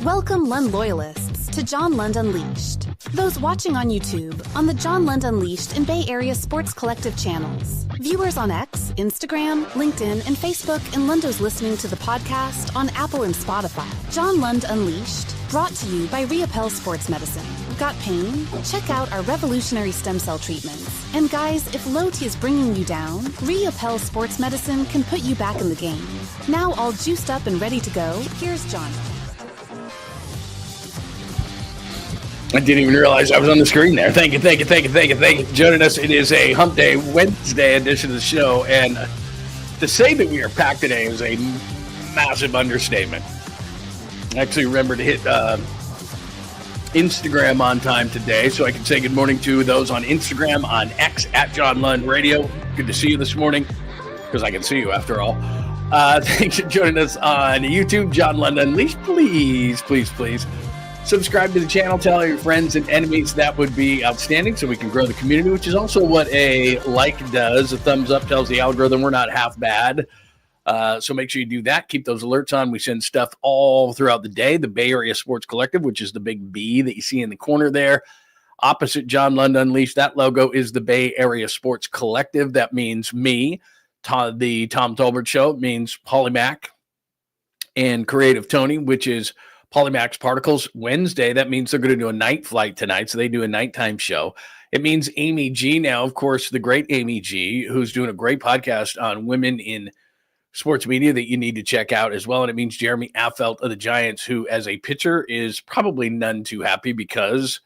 Welcome Lund loyalists to John Lund Unleashed. Those watching on YouTube, on the John Lund Unleashed and Bay Area Sports Collective channels. Viewers on X, Instagram, LinkedIn, and Facebook, and Lundos listening to the podcast on Apple and Spotify. John Lund Unleashed, brought to you by 𝐟𝐸𝐵L Sports Medicine. Got pain? Check out our revolutionary stem cell treatments. And guys, if low T is bringing you down, 𝐟𝐸𝐵L Sports Medicine can put you back in the game. Now all juiced up and ready to go, here's John. I didn't even realize I was on the screen there. Thank you. Joining us, it is a Hump Day Wednesday edition of the show, and to say that we are packed today is a massive understatement. I actually remembered to hit Instagram on time today, so I can say good morning to those on Instagram, on X, at John Lund Radio. Good to see you this morning, because I can see you after all. Thanks for joining us on YouTube, John Lund Unleashed. Please subscribe to the channel, tell all your friends and enemies. That would be outstanding so we can grow the community, which is also what a like does. A thumbs up tells the algorithm we're not half bad. So make sure you do that. Keep those alerts on. We send stuff all throughout the day. The Bay Area Sports Collective, which is the big B that you see in the corner there. Opposite John Lund Unleashed, that logo is the Bay Area Sports Collective. That means me. The Tom Tolbert Show means Polymac and Creative Tony, which is Polymax Particles. Wednesday, that means they're going to do a night flight tonight, so they do a nighttime show. It means Amy G now, of course, the great Amy G, who's doing a great podcast on women in sports media that you need to check out as well. And it means Jeremy Affeldt of the Giants, who as a pitcher is probably none too happy because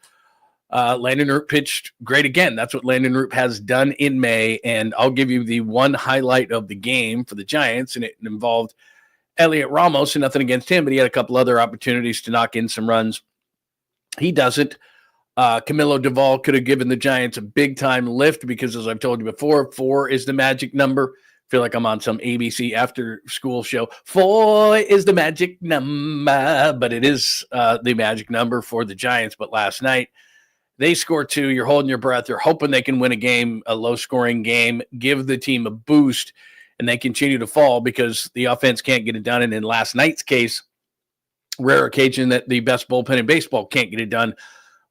Landon Roop pitched great again. That's what Landon Roop has done in May, and I'll give you the one highlight of the game for the Giants, and it involved Heliot Ramos, and nothing against him, but he had a couple other opportunities to knock in some runs. He doesn't. Camilo Doval could have given the Giants a big-time lift because, as I've told you before, 4 is the magic number. I feel like I'm on some ABC after-school show. 4 is the magic number, but it is the magic number for the Giants. But last night, they score 2. You're holding your breath. You're hoping they can win a game, a low-scoring game, give the team a boost, and they continue to fall because the offense can't get it done. And in last night's case, rare occasion that the best bullpen in baseball can't get it done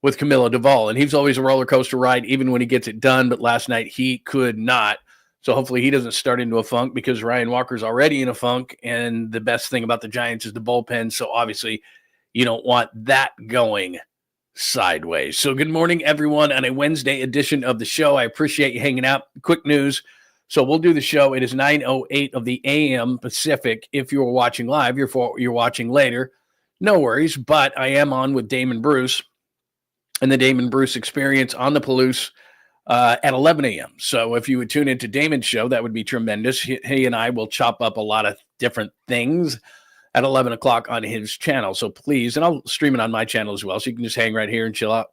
with Camilo Doval. And he's always a roller coaster ride, even when he gets it done. But last night he could not. So hopefully he doesn't start into a funk because Ryan Walker's already in a funk. And the best thing about the Giants is the bullpen. So obviously you don't want that going sideways. So good morning, everyone, on a Wednesday edition of the show. I appreciate you hanging out. Quick news. So we'll do the show. It is 9:08 of the a.m. Pacific. If you're watching live, you're watching later, no worries. But I am on with Damon Bruce and the Damon Bruce Experience on the Palouse at 11 a.m. So if you would tune into Damon's show, that would be tremendous. He and I will chop up a lot of different things at 11 o'clock on his channel. So please, and I'll stream it on my channel as well. So you can just hang right here and chill out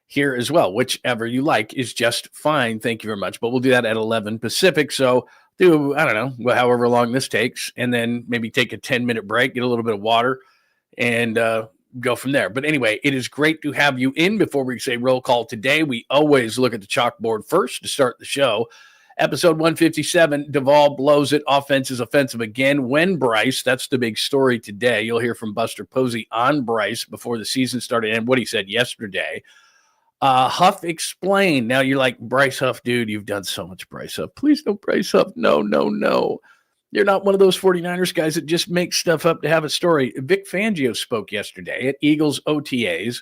here as well. Whichever you like is just fine. Thank you very much. But we'll do that at 11 Pacific. So do, I don't know, however long this takes, and then maybe take a 10-minute break, get a little bit of water, and go from there. But anyway, it is great to have you in. Before we say roll call today, we always look at the chalkboard first to start the show. Episode 157, Doval blows it. Offense is offensive again. When BRYCE, that's the big story today. You'll hear from Buster Posey on BRYCE before the season started and what he said yesterday. Huff explained. Now you're like, Bryce Huff, dude, you've done so much Bryce Huff. Please don't Bryce Huff. No. You're not one of those 49ers guys that just makes stuff up to have a story. Vic Fangio spoke yesterday at Eagles OTAs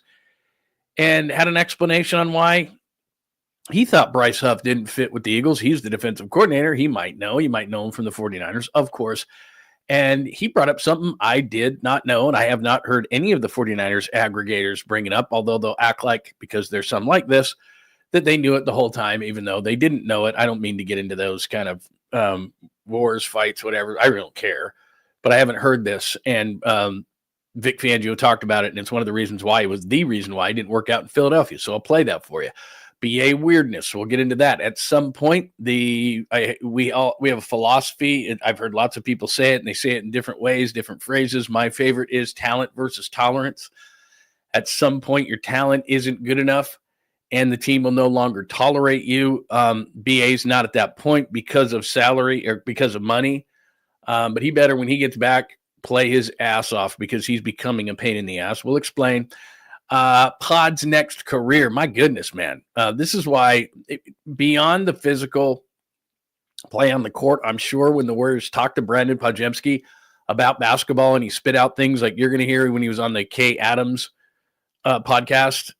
and had an explanation on why he thought Bryce Huff didn't fit with the Eagles. He's the defensive coordinator. He might know. You might know him from the 49ers, of course. And he brought up something I did not know, and I have not heard any of the 49ers aggregators bring it up, although they'll act like, because there's some like this, that they knew it the whole time, even though they didn't know it. I don't mean to get into those kind of wars, fights, whatever. I really don't care. But I haven't heard this, and Vic Fangio talked about it, and it's one of the reasons why. It was the reason why it didn't work out in Philadelphia, so I'll play that for you. BA weirdness. We'll get into that at some point. We have a philosophy, and I've heard lots of people say it, and they say it in different ways, different phrases. My favorite is talent versus tolerance. At some point, your talent isn't good enough, and the team will no longer tolerate you. BA's not at that point because of salary or because of money, but he better, when he gets back play his ass off because he's becoming a pain in the ass. We'll explain. Pod's next career. My goodness, man. This is why beyond the physical play on the court, I'm sure when the Warriors talked to Brandon Podziemski about basketball and he spit out things like you're going to hear when he was on the 𝐾𝐨𝐬𝐫𝐷s podcast,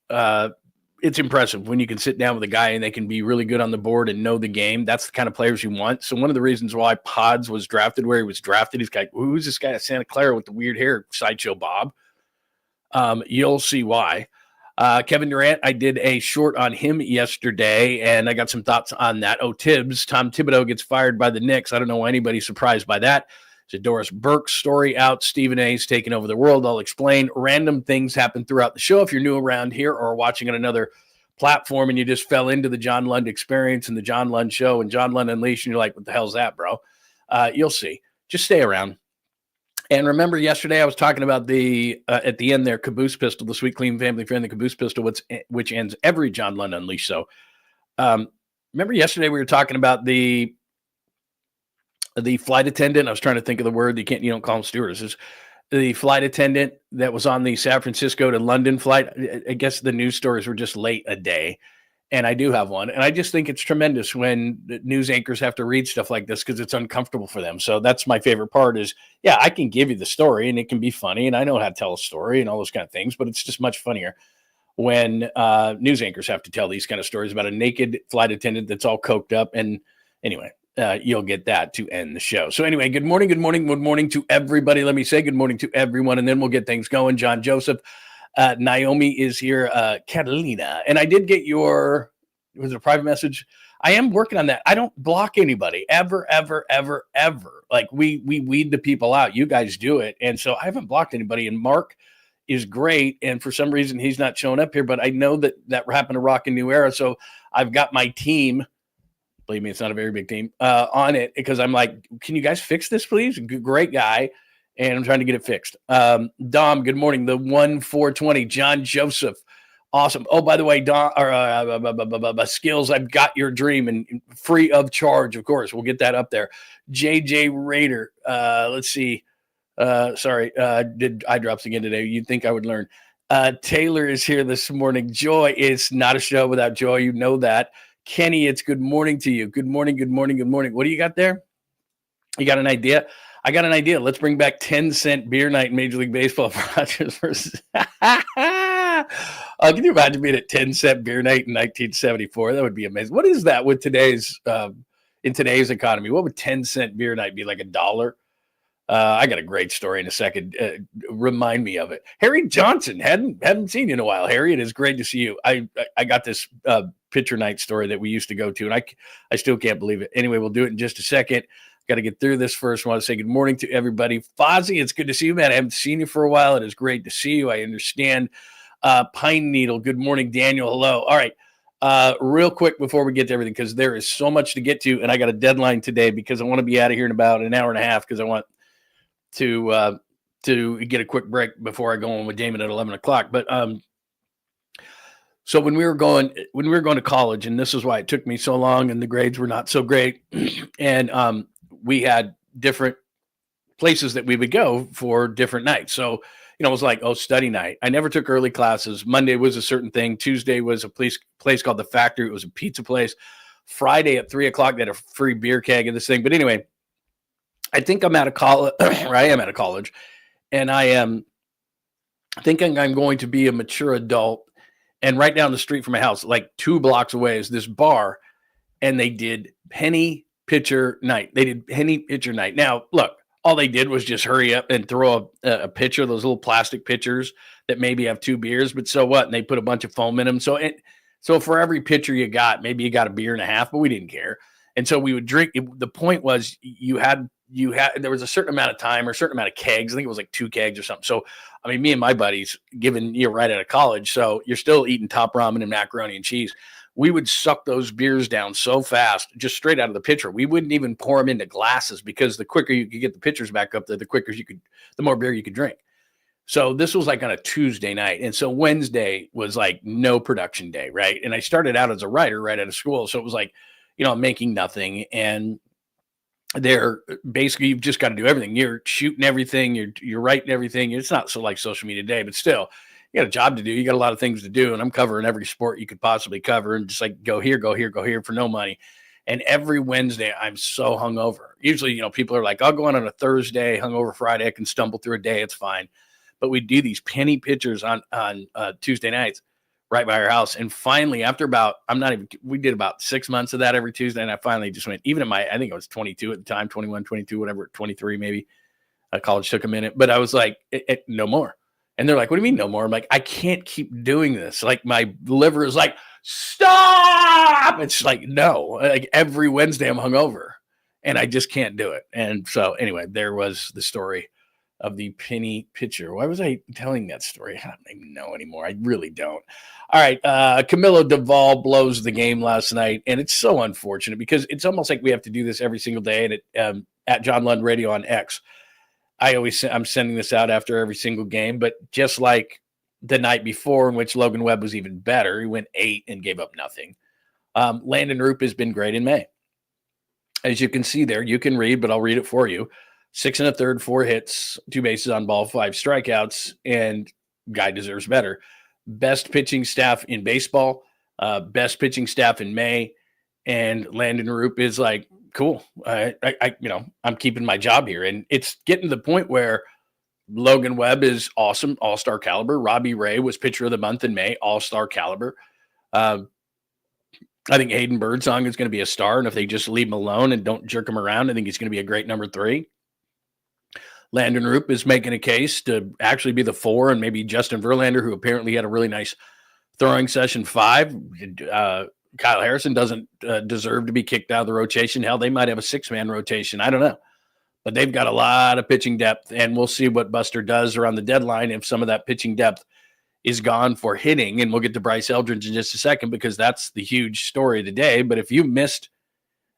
it's impressive when you can sit down with a guy and they can be really good on the board and know the game. That's the kind of players you want. So one of the reasons why Pods was drafted where he was drafted, he's like, who's this guy at Santa Clara with the weird hair, Sideshow Bob? You'll see why. Kevin Durant, I did a short on him yesterday, and I got some thoughts on that. Oh, Tibbs, Tom Thibodeau gets fired by the Knicks. I don't know why anybody's surprised by that. There's a Doris Burke story out. Stephen A's taking over the world. I'll explain. Random things happen throughout the show. If you're new around here or watching on another platform and you just fell into the John Lund experience and the John Lund Show and John Lund Unleashed, and you're like, what the hell's that, bro? You'll see. Just stay around. And remember, yesterday I was talking about the at the end there, Caboose Pistol, the sweet, clean, family-friendly Caboose Pistol, which ends every John Lund Unleashed. So, remember yesterday we were talking about the flight attendant. I was trying to think of the word. You don't call them stewardesses. The flight attendant that was on the San Francisco to London flight. I guess the news stories were just late a day. And I do have one. And I just think it's tremendous when news anchors have to read stuff like this because it's uncomfortable for them. So that's my favorite part is, yeah, I can give you the story and it can be funny. And I know how to tell a story and all those kind of things. But it's just much funnier when news anchors have to tell these kind of stories about a naked flight attendant that's all coked up. And anyway, you'll get that to end the show. So anyway, good morning to everybody. Let me say good morning to everyone. And then we'll get things going. John Joseph. Naomi is here, Catalina. And I did get was it a private message? I am working on that. I don't block anybody ever. Like we weed the people out. You guys do it. And so I haven't blocked anybody. And Mark is great. And for some reason he's not showing up here, but I know that happened to Rock a New Era. So I've got my team, believe me, it's not a very big team, on it because I'm like, can you guys fix this, please? Great guy. And I'm trying to get it fixed. Dom, good morning. The 1-420, John Joseph. Awesome. Oh, by the way, Dom, Skills, I've got your dream and free of charge, of course. We'll get that up there. JJ Raider. Let's see. Did eye drops again today. You'd think I would learn. Taylor is here this morning. Joy, it's not a show without joy. You know that. Kenny, it's good morning to you. Good morning. What do you got there? You got an idea? I got an idea. Let's bring back 10-cent beer night in Major League Baseball. Rogers versus. Can you imagine being at 10-cent beer night in 1974? That would be amazing. What is that with today's in today's economy? What would 10-cent beer night be, like $1? I got a great story in a second. Remind me of it. Harry Johnson, hadn't seen you in a while. Harry, it is great to see you. I got this pitcher night story that we used to go to, and I still can't believe it. Anyway, we'll do it in just a second. Got to get through this first. I want to say good morning to everybody. Fozzie, it's good to see you, man. I haven't seen you for a while. It is great to see you. I understand. Pine Needle, good morning. Daniel, hello. All right. Real quick before we get to everything, because there is so much to get to, and I got a deadline today because I want to be out of here in about an hour and a half because I want to get a quick break before I go on with Damon at 11 o'clock. But so when we were going to college, and this is why it took me so long, and the grades were not so great, and we had different places that we would go for different nights. So, it was like, study night. I never took early classes. Monday was a certain thing. Tuesday was a place called The Factory. It was a pizza place. Friday at 3:00, they had a free beer keg and this thing. But anyway, I think I'm out of college, or I am out of college, and I am thinking I'm going to be a mature adult. And right down the street from my house, like 2 blocks away, is this bar, and they did penny pitcher night. Now, look, all they did was just hurry up and throw a pitcher, those little plastic pitchers that maybe have 2 beers, but so what? And they put a bunch of foam in them. So for every pitcher you got, maybe you got a beer and a half, but we didn't care. And so we would drink. The point was there was a certain amount of time or a certain amount of kegs. I think it was like 2 kegs or something. So, I mean, me and my buddies, given you're right out of college, so you're still eating top ramen and macaroni and cheese. We would suck those beers down so fast, just straight out of the pitcher. We wouldn't even pour them into glasses because the quicker you could get the pitchers back up there, the more beer you could drink. So this was like on a Tuesday night. And so Wednesday was like no production day, right? And I started out as a writer right out of school. So it was like, I'm making nothing. And they're basically, you've just got to do everything. You're shooting everything. You're writing everything. It's not so like social media today, but still, you got a job to do. You got a lot of things to do. And I'm covering every sport you could possibly cover, and just like go here for no money. And every Wednesday, I'm so hungover. Usually, people are like, I'll go on a Thursday, hungover Friday. I can stumble through a day. It's fine. But we do these penny pitchers on Tuesday nights right by our house. And finally, after we did about 6 months of that every Tuesday. And I finally just went, even I think I was 22 at the time, 21, 22, whatever, 23 maybe. College took a minute. But I was like, no more. And they're like, what do you mean no more? I'm like, I can't keep doing this. Like, my liver is like, stop. It's like, no. Like, every Wednesday I'm hungover and I just can't do it. And so anyway, there was the story of the penny pitcher. Why was I telling that story? I don't even know anymore. I really don't. All right. Camilo Doval blows the game last night. And it's so unfortunate because it's almost like we have to do this every single day. And at John Lund Radio on X, I'm sending this out after every single game, but just like the night before, in which Logan Webb was even better, he went 8 and gave up nothing. Landon Roop has been great in May. As you can see there, you can read, but I'll read it for you. 6 1/3, 4 hits, 2 bases on ball, 5 strikeouts, and guy deserves better. Best pitching staff in baseball, best pitching staff in May, and Landon Roop is like, cool. I'm keeping my job here. And it's getting to the point where Logan Webb is awesome, all-star caliber. Robbie Ray was pitcher of the month in May, all-star caliber. I think Hayden Birdsong is going to be a star. And if they just leave him alone and don't jerk him around, I think he's going to be a great number 3. Landon Roop is making a case to actually be the 4, and maybe Justin Verlander, who apparently had a really nice throwing session, 5. Kyle Harrison doesn't deserve to be kicked out of the rotation. Hell, they might have a 6-man rotation. I don't know. But they've got a lot of pitching depth, and we'll see what Buster does around the deadline if some of that pitching depth is gone for hitting. And we'll get to Bryce Eldridge in just a second because that's the huge story of the day. But if you missed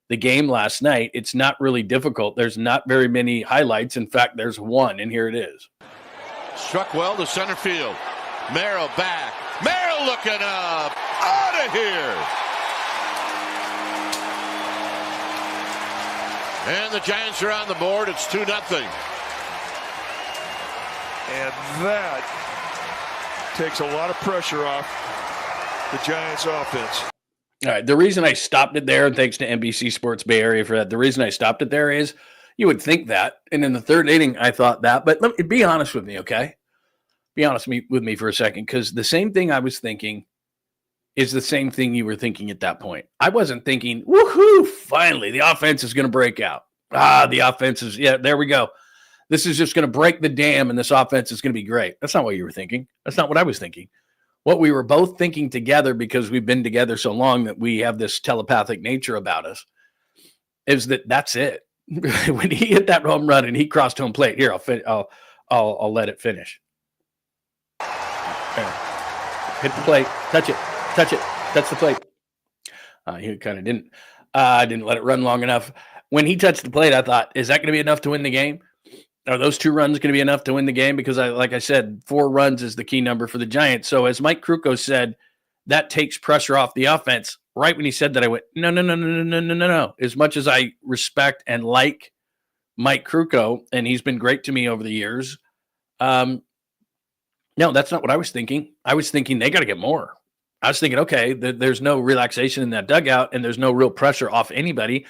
the game last night, it's not really difficult. There's not very many highlights. In fact, there's one, and here it is. Struck well to center field. Merrill back. Merrill looking up. Out of here. And the Giants are on the board. It's 2-0. And that takes a lot of pressure off the Giants offense. All right. The reason I stopped it there, and thanks to NBC Sports Bay Area for that, the reason I stopped it there is you would think that. And in the third inning, I thought that. But let me be honest with me, okay? Be honest with me for a second, because the same thing I was thinking is the same thing you were thinking at that point. I wasn't thinking, woohoo, finally, the offense is going to break out. The offense is, there we go. This is just going to break the dam, and this offense is going to be great. That's not what you were thinking. That's not what I was thinking. What we were both thinking together, because we've been together so long that we have this telepathic nature about us, is that's it. When he hit that home run and he crossed home plate, here, I'll let it finish. There. Hit the plate, touch it, touch the plate. He kind of didn't let it run long enough. When he touched the plate, I thought, is that going to be enough to win the game? Are those 2 runs going to be enough to win the game? Because like I said, 4 runs is the key number for the Giants. So as Mike Krukow said, that takes pressure off the offense. Right when he said that, I went, no. As much as I respect and like Mike Krukow, and he's been great to me over the years, no, that's not what I was thinking. I was thinking they got to get more. I was thinking, okay, there's no relaxation in that dugout, and there's no real pressure off anybody,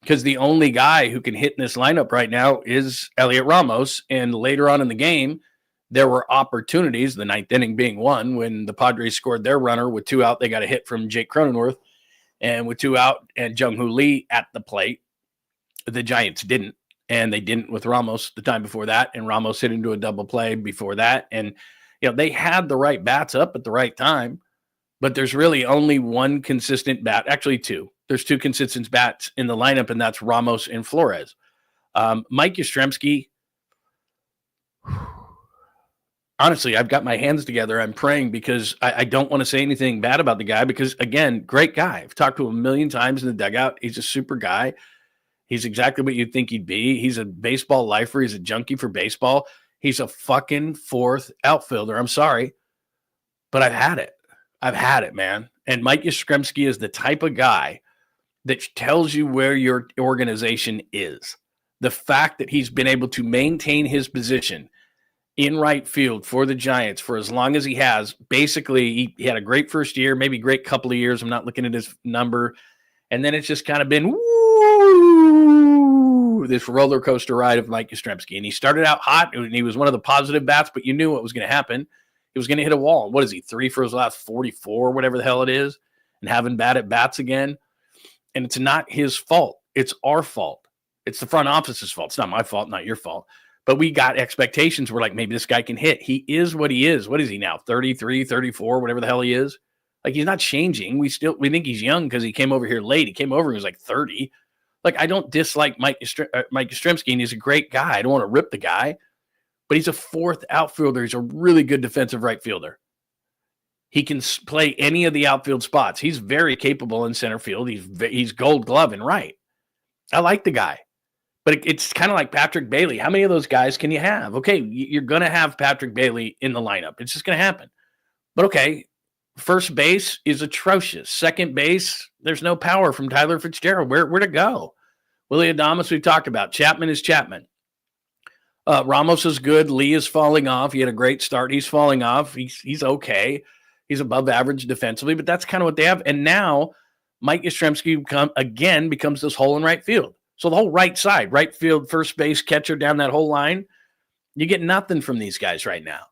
because the only guy who can hit in this lineup right now is Elliot Ramos. And later on in the game, there were opportunities, the 9th inning being one, when the Padres scored their runner with 2 out. They got a hit from Jake Cronenworth, and with 2 out and Jung-Hoo Lee at the plate, the Giants didn't. And they didn't with Ramos the time before that. And Ramos hit into a double play before that. And, they had the right bats up at the right time, but there's really only one consistent bat, actually 2. There's 2 consistent bats in the lineup, and that's Ramos and Flores. Mike Yastrzemski, honestly, I've got my hands together. I'm praying, because I don't want to say anything bad about the guy, because, again, great guy. I've talked to him a million times in the dugout. He's a super guy. He's exactly what you'd think he'd be. He's a baseball lifer. He's a junkie for baseball. He's a fucking 4th outfielder. I'm sorry, but I've had it. I've had it, man. And Mike Yastrzemski is the type of guy that tells you where your organization is. The fact that he's been able to maintain his position in right field for the Giants for as long as he has. Basically, he had a great first year, maybe great couple of years. I'm not looking at his number. And then it's just kind of been this roller coaster ride of Mike Yastrzemski. And he started out hot, and he was one of the positive bats, but you knew what was going to happen. He was going to hit a wall. What is he, 3 for his last 44, whatever the hell it is, and having bad at bats again? And it's not his fault. It's our fault. It's the front office's fault. It's not my fault, not your fault. But we got expectations. We're like, maybe this guy can hit. He is what he is. What is he now, 33, 34, wwhatever the hell he is? Like, he's not changing. We think he's young because he came over here late. He came over, he was like 30. Like, I don't dislike Mike Yastrzemski, and he's a great guy. I don't want to rip the guy, but he's a fourth outfielder. He's a really good defensive right fielder. He can play any of the outfield spots. He's very capable in center field. He's Gold Glove in right. I like the guy, but it's kind of like Patrick Bailey. How many of those guys can you have? Okay, you're going to have Patrick Bailey in the lineup. It's just going to happen. But okay, first base is atrocious. Second base, there's no power from Tyler Fitzgerald. Where to go? Willy Adames, we've talked about. Chapman is Chapman. Ramos is good. Lee is falling off. He had a great start. He's falling off. He's okay. He's above average defensively, but that's kind of what they have. And now Mike Yastrzemski becomes this hole in right field. So the whole right side, right field, first base, catcher down that whole line, you get nothing from these guys right now.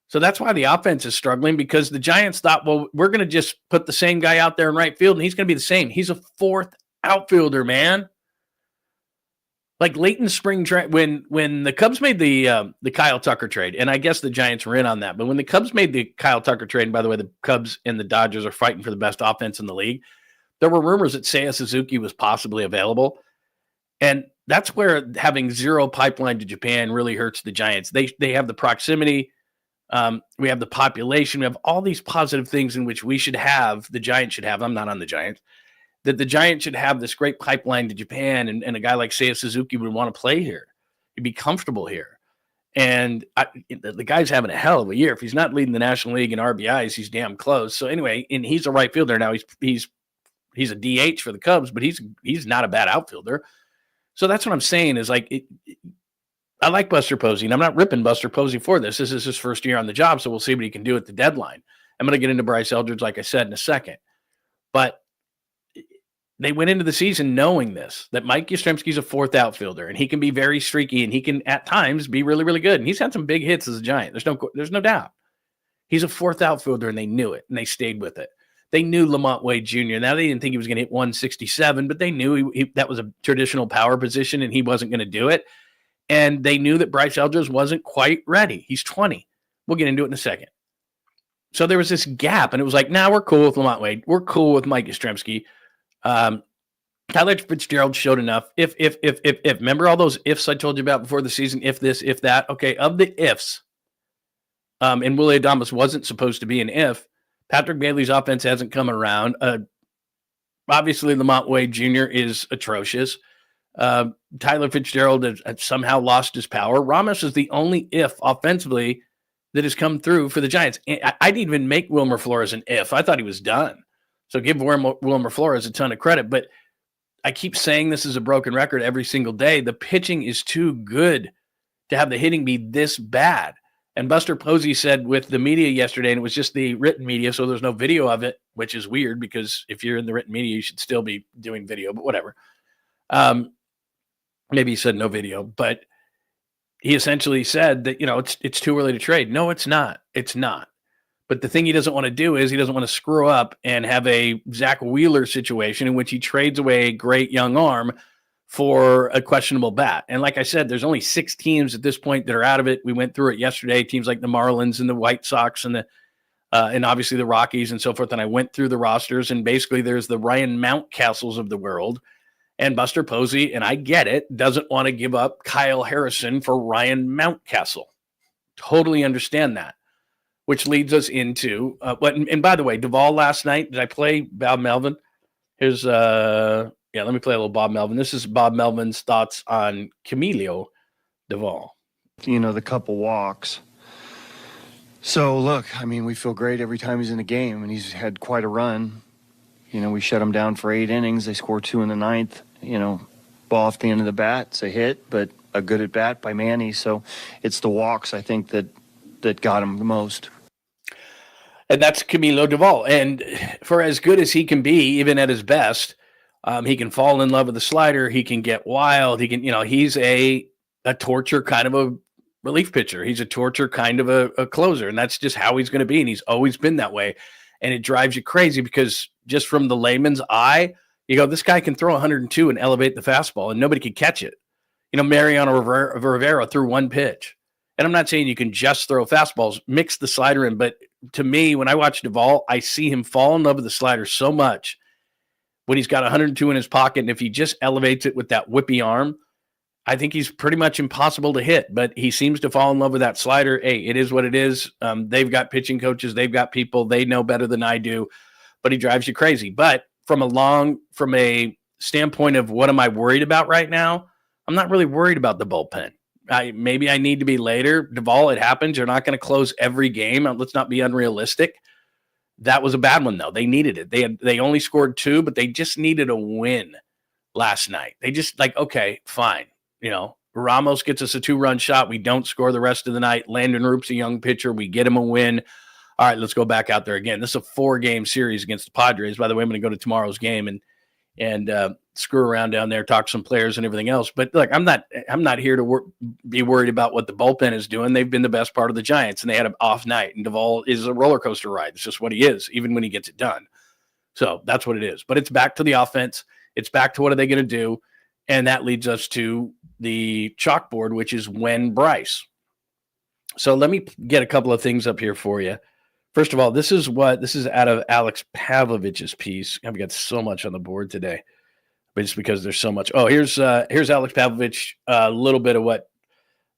So that's why the offense is struggling, because the Giants thought, well, we're going to just put the same guy out there in right field, and he's going to be the same. He's a fourth outfielder, man. Like late in spring, when the Cubs made the Kyle Tucker trade, and I guess the Giants were in on that, but when the Cubs made the Kyle Tucker trade, and by the way, the Cubs and the Dodgers are fighting for the best offense in the league, there were rumors that 𝐬𝐮𝐬𝐫𝐿 was possibly available. And that's where having zero pipeline to Japan really hurts the Giants. They have the proximity. We have the population. We have all these positive things in which the Giants should have. I'm not on the Giants. That the Giants should have this great pipeline to Japan, and a guy like 𝐬𝐮𝐬𝐫𝐿 would want to play here. He'd be comfortable here. And the guy's having a hell of a year. If he's not leading the National League in RBIs, he's damn close. So anyway, and he's a right fielder now. He's a DH for the Cubs, but he's not a bad outfielder. So that's what I'm saying is like, I like Buster Posey, and I'm not ripping Buster Posey for this. This is his first year on the job, so we'll see what he can do at the deadline. I'm going to get into Bryce Eldridge, like I said, in a second. But they went into the season knowing this, that Mike Yastrzemski's a fourth outfielder, and he can be very streaky, and he can at times be really, really good. And he's had some big hits as a Giant. There's no doubt. He's a fourth outfielder, and they knew it, and they stayed with it. They knew Lamont Wade Jr. Now, they didn't think he was going to hit 167, but they knew that was a traditional power position, and he wasn't going to do it. And they knew that Bryce Eldridge wasn't quite ready. He's 20. We'll get into it in a second. So there was this gap, and it was like, we're cool with Lamont Wade. We're cool with Mike Yastrzemski. Tyler Fitzgerald showed enough. If, remember all those ifs I told you about before the season? If this, if that. Okay, of the ifs, and Willy Adames wasn't supposed to be an if. Patrick Bailey's offense hasn't come around. Obviously, Lamont Wade Jr. is atrocious. Tyler Fitzgerald has somehow lost his power. Ramos is the only if offensively that has come through for the Giants. I didn't even make Wilmer Flores an if. I thought he was done. So give Wilmer Flores a ton of credit. But I keep saying this is a broken record every single day. The pitching is too good to have the hitting be this bad. And Buster Posey said with the media yesterday, and it was just the written media, so there's no video of it, which is weird because if you're in the written media, you should still be doing video, but whatever. Maybe he said no video, but he essentially said that, it's too early to trade. No, it's not. It's not. But the thing he doesn't want to do is he doesn't want to screw up and have a Zach Wheeler situation in which he trades away a great young arm for a questionable bat. And like I said, there's only 6 teams at this point that are out of it. We went through it yesterday, teams like the Marlins and the White Sox and and obviously the Rockies and so forth. And I went through the rosters, and basically there's the Ryan Mountcastles of the world. And Buster Posey, and I get it, doesn't want to give up Kyle Harrison for Ryan Mountcastle. Totally understand that. Which leads us into, and by the way, DUVAL last night, did I play Bob Melvin? Here's, let me play a little Bob Melvin. This is Bob Melvin's thoughts on Camilo DUVAL. The couple walks. So, look, we feel great every time he's in the game, and he's had quite a run. We shut them down for 8 innings. They score 2 in the ninth. Ball off the end of the bat. It's a hit, but a good at bat by Manny. So it's the walks, I think, that got him the most. And that's Camilo Doval. And for as good as he can be, even at his best, he can fall in love with the slider. He can get wild. He can, he's a torture kind of a relief pitcher. He's a torture kind of a closer. And that's just how he's going to be. And he's always been that way. And it drives you crazy because just from the layman's eye, you go, this guy can throw 102 and elevate the fastball and nobody can catch it. Mariano Rivera threw one pitch. And I'm not saying you can just throw fastballs, mix the slider in. But to me, when I watch Doval, I see him fall in love with the slider so much when he's got 102 in his pocket. And if he just elevates it with that whippy arm, I think he's pretty much impossible to hit. But he seems to fall in love with that slider. Hey, it is what it is. They've got pitching coaches. They've got people. They know better than I do. But he drives you crazy. But from a standpoint of what am I worried about right now, I'm not really worried about the bullpen. Maybe I need to be later. Doval, it happens. You're not going to close every game. Let's not be unrealistic. That was a bad one, though. They needed it. They only scored 2, but they just needed a win last night. They just okay, fine. Ramos gets us a 2-run shot. We don't score the rest of the night. Landon Rupp's a young pitcher. We get him a win. All right, let's go back out there again. This is a 4-game series against the Padres. By the way, I'm going to go to tomorrow's game and screw around down there, talk to some players and everything else. But look, I'm not here to be worried about what the bullpen is doing. They've been the best part of the Giants, and they had an off night. And Doval is a roller coaster ride. It's just what he is, even when he gets it done. So that's what it is. But it's back to the offense. It's back to what are they going to do, and that leads us to the chalkboard, which is when BRYCE. So let me get a couple of things up here for you. First of all, this is out of Alex Pavlovich's piece. I've got so much on the board today, but it's because there's so much. Oh, here's Alex Pavlovich. A little bit of what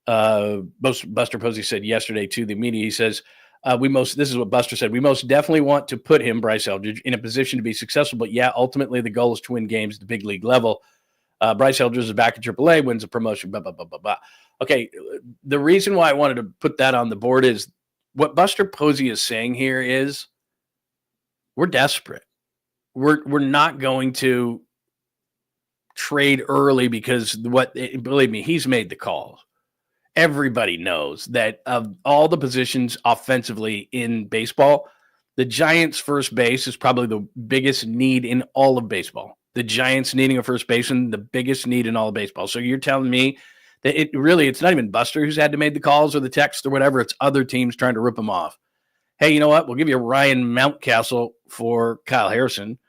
Buster Posey said yesterday to the media. He says, this is what Buster said. We most definitely want to put him, Bryce Eldridge, in a position to be successful. But yeah, ultimately the goal is to win games at the big league level. Bryce Eldridge is back at AAA, wins a promotion, blah, blah, blah, blah, blah. Okay, the reason why I wanted to put that on the board is what Buster Posey is saying here is we're desperate. We're not going to trade early because believe me, he's made the calls. Everybody knows that of all the positions offensively in baseball, the Giants' first base is probably the biggest need in all of baseball. The Giants needing a first baseman, the biggest need in all of baseball. So you're telling me that it's not even Buster who's had to make the calls or the text or whatever. It's other teams trying to rip them off. Hey, you know what? We'll give you Ryan Mountcastle for Kyle Harrison.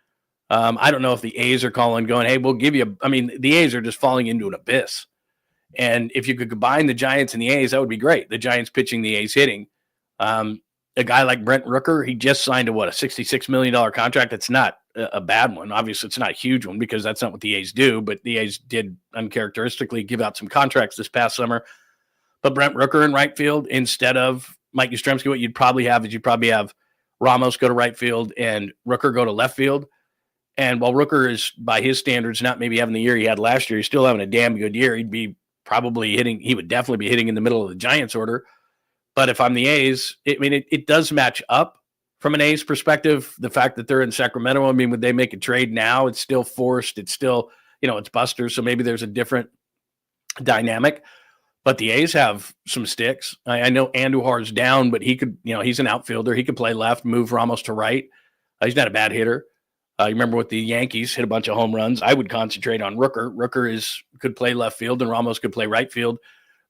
I don't know if the A's are calling going, hey, we'll give you. The A's are just falling into an abyss. And if you could combine the Giants and the A's, that would be great. The Giants pitching, the A's hitting. A guy like Brent Rooker, he just signed a $66 million contract. That's not a bad one. Obviously, it's not a huge one because that's not what the A's do, but the A's did uncharacteristically give out some contracts this past summer. But Brent Rooker in right field instead of Mike Yastrzemski, what you'd probably have Ramos go to right field and Rooker go to left field. And while Rooker is, by his standards, not maybe having the year he had last year, he's still having a damn good year. He would definitely be hitting in the middle of the Giants order. But if I'm the A's, it does match up from an A's perspective. The fact that they're in Sacramento, would they make a trade now? It's still forced. It's still, it's Buster. So maybe there's a different dynamic. But the A's have some sticks. I know Andujar's down, but he could, he's an outfielder. He could play left, move Ramos to right. He's not a bad hitter. You remember with the Yankees, hit a bunch of home runs. I would concentrate on Rooker. Rooker could play left field and Ramos could play right field.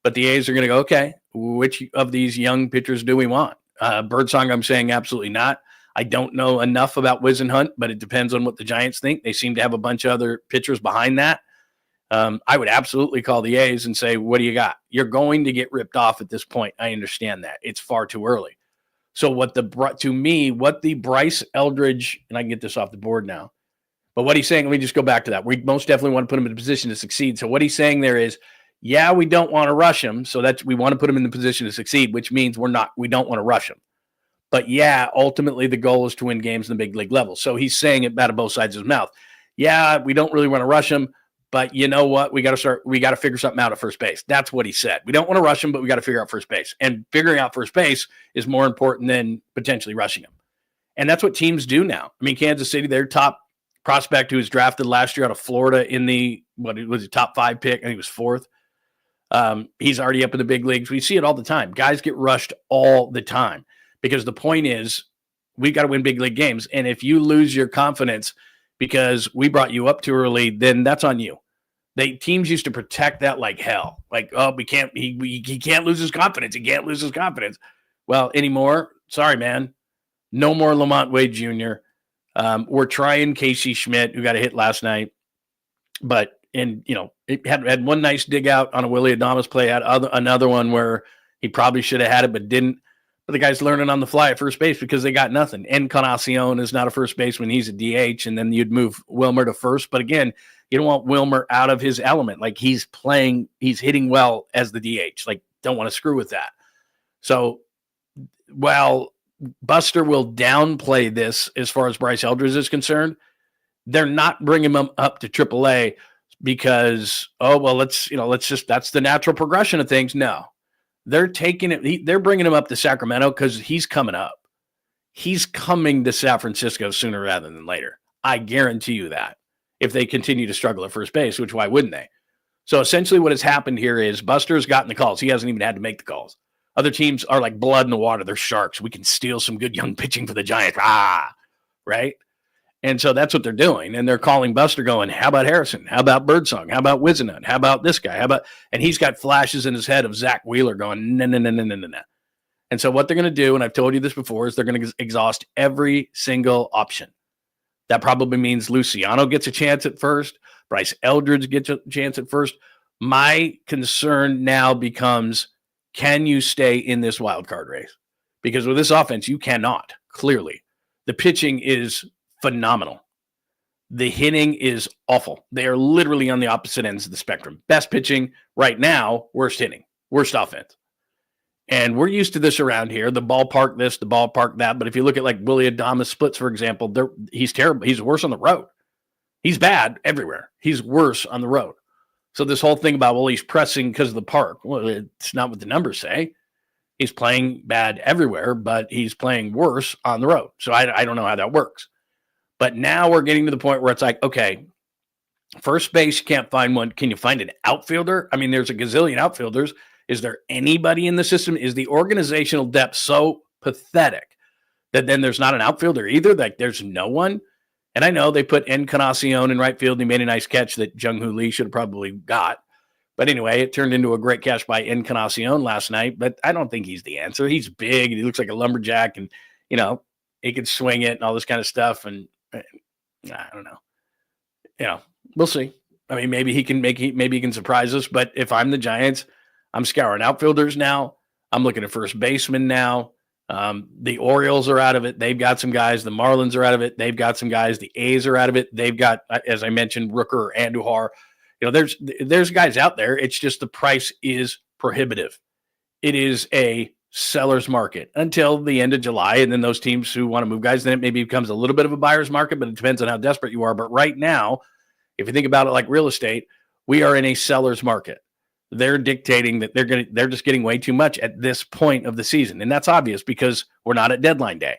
But the A's are going to go, okay, which of these young pitchers do we want? Birdsong, I'm saying absolutely not. I don't know enough about 𝐬𝐮, but it depends on what the Giants think. They seem to have a bunch of other pitchers behind that. I would absolutely call the A's and say, what do you got? You're going to get ripped off at this point. I understand that. It's far too early. So what the BRYCE Eldridge, and I can get this off the board now, but what he's saying, let me just go back to that. We most definitely want to put him in a position to succeed. So what he's saying there is, yeah, we don't want to rush him. So we want to put him in the position to succeed, which means we don't want to rush him. But yeah, ultimately the goal is to win games in the big league level. So he's saying it out of both sides of his mouth. Yeah, we don't really want to rush him, but you know what? We got to figure something out at first base. That's what he said. We don't want to rush him, but we got to figure out first base. And figuring out first base is more important than potentially rushing him. And that's what teams do now. Kansas City, their top prospect who was drafted last year out of Florida in the, top 5 pick? I think he was 4th. He's already up in the big leagues. We see it all the time. Guys get rushed all the time because the point is we got to win big league games. And if you lose your confidence because we brought you up too early, then that's on you. Teams used to protect that like hell. Like, oh, he can't lose his confidence. He can't lose his confidence. Well, anymore, sorry, man. No more Lamont Wade Jr. We're trying Casey Schmidt, who got a hit last night. But, it had one nice dig out on a Willie Adames play. Had another one where he probably should have had it but didn't. But the guy's learning on the fly at first base because they got nothing. 𝐿𝐻𝐿 is not a first baseman. He's a DH, and then you'd move Wilmer to first. But again, you don't want Wilmer out of his element. Like, he's hitting well as the DH. Like, don't want to screw with that. So while Buster will downplay this as far as Bryce Eldridge is concerned, they're not bringing him up to AAA because, that's the natural progression of things. No. They're taking it. They're bringing him up to Sacramento because he's coming up. He's coming to San Francisco sooner rather than later. I guarantee you that. If they continue to struggle at first base, which why wouldn't they? So essentially, what has happened here is Buster's gotten the calls. He hasn't even had to make the calls. Other teams are like blood in the water. They're sharks. We can steal some good young pitching for the Giants. Right? And so that's what they're doing. And they're calling Buster going, how about Harrison? How about Birdsong? How about 𝐬𝐻𝐿𝐫𝐷? How about this guy? And he's got flashes in his head of Zach Wheeler going, no. And so what they're going to do, and I've told you this before, is they're going to exhaust every single option. That probably means Luciano gets a chance at first. Bryce Eldridge gets a chance at first. My concern now becomes, can you stay in this wild card race? Because with this offense, you cannot, clearly. The pitching is phenomenal. The hitting is awful. They are literally on the opposite ends of the spectrum. Best pitching right now, worst hitting, worst offense. And we're used to this around here, the ballpark this, the ballpark that. But if you look at like Willie Adames splits, for example, he's terrible. He's worse on the road. He's bad everywhere. He's worse on the road. So this whole thing about, he's pressing because of the park. Well, it's not what the numbers say. He's playing bad everywhere, but he's playing worse on the road. So I don't know how that works. But now we're getting to the point where it's like, okay, first base, you can't find one. Can you find an outfielder? I mean, there's a gazillion outfielders. Is there anybody in the system? Is the organizational depth so pathetic that then there's not an outfielder either? Like, there's no one? And I know they put 𝐿𝐻𝐿𝐫𝐷 in right field. And he made a nice catch that 𝐮𝐬𝐜𝐫𝐢 Lee should have probably got. But anyway, it turned into a great catch by 𝐿𝐻𝐿𝐫𝐷 last night. But I don't think he's the answer. He's big. And he looks like a lumberjack. And, he can swing it and all this kind of stuff. And I don't know. We'll see. I mean, maybe he can surprise us. But if I'm the Giants, I'm scouring outfielders now. I'm looking at first baseman now. The Orioles are out of it. They've got some guys. The Marlins are out of it. They've got some guys. The A's are out of it. They've got, as I mentioned, Rooker or Andujar. There's guys out there. It's just the price is prohibitive. It is a seller's market until the end of July. And then those teams who want to move guys, then it maybe becomes a little bit of a buyer's market, but it depends on how desperate you are. But right now, if you think about it like real estate, we are in a seller's market. They're dictating that they're just getting way too much at this point of the season. And that's obvious because we're not at deadline day.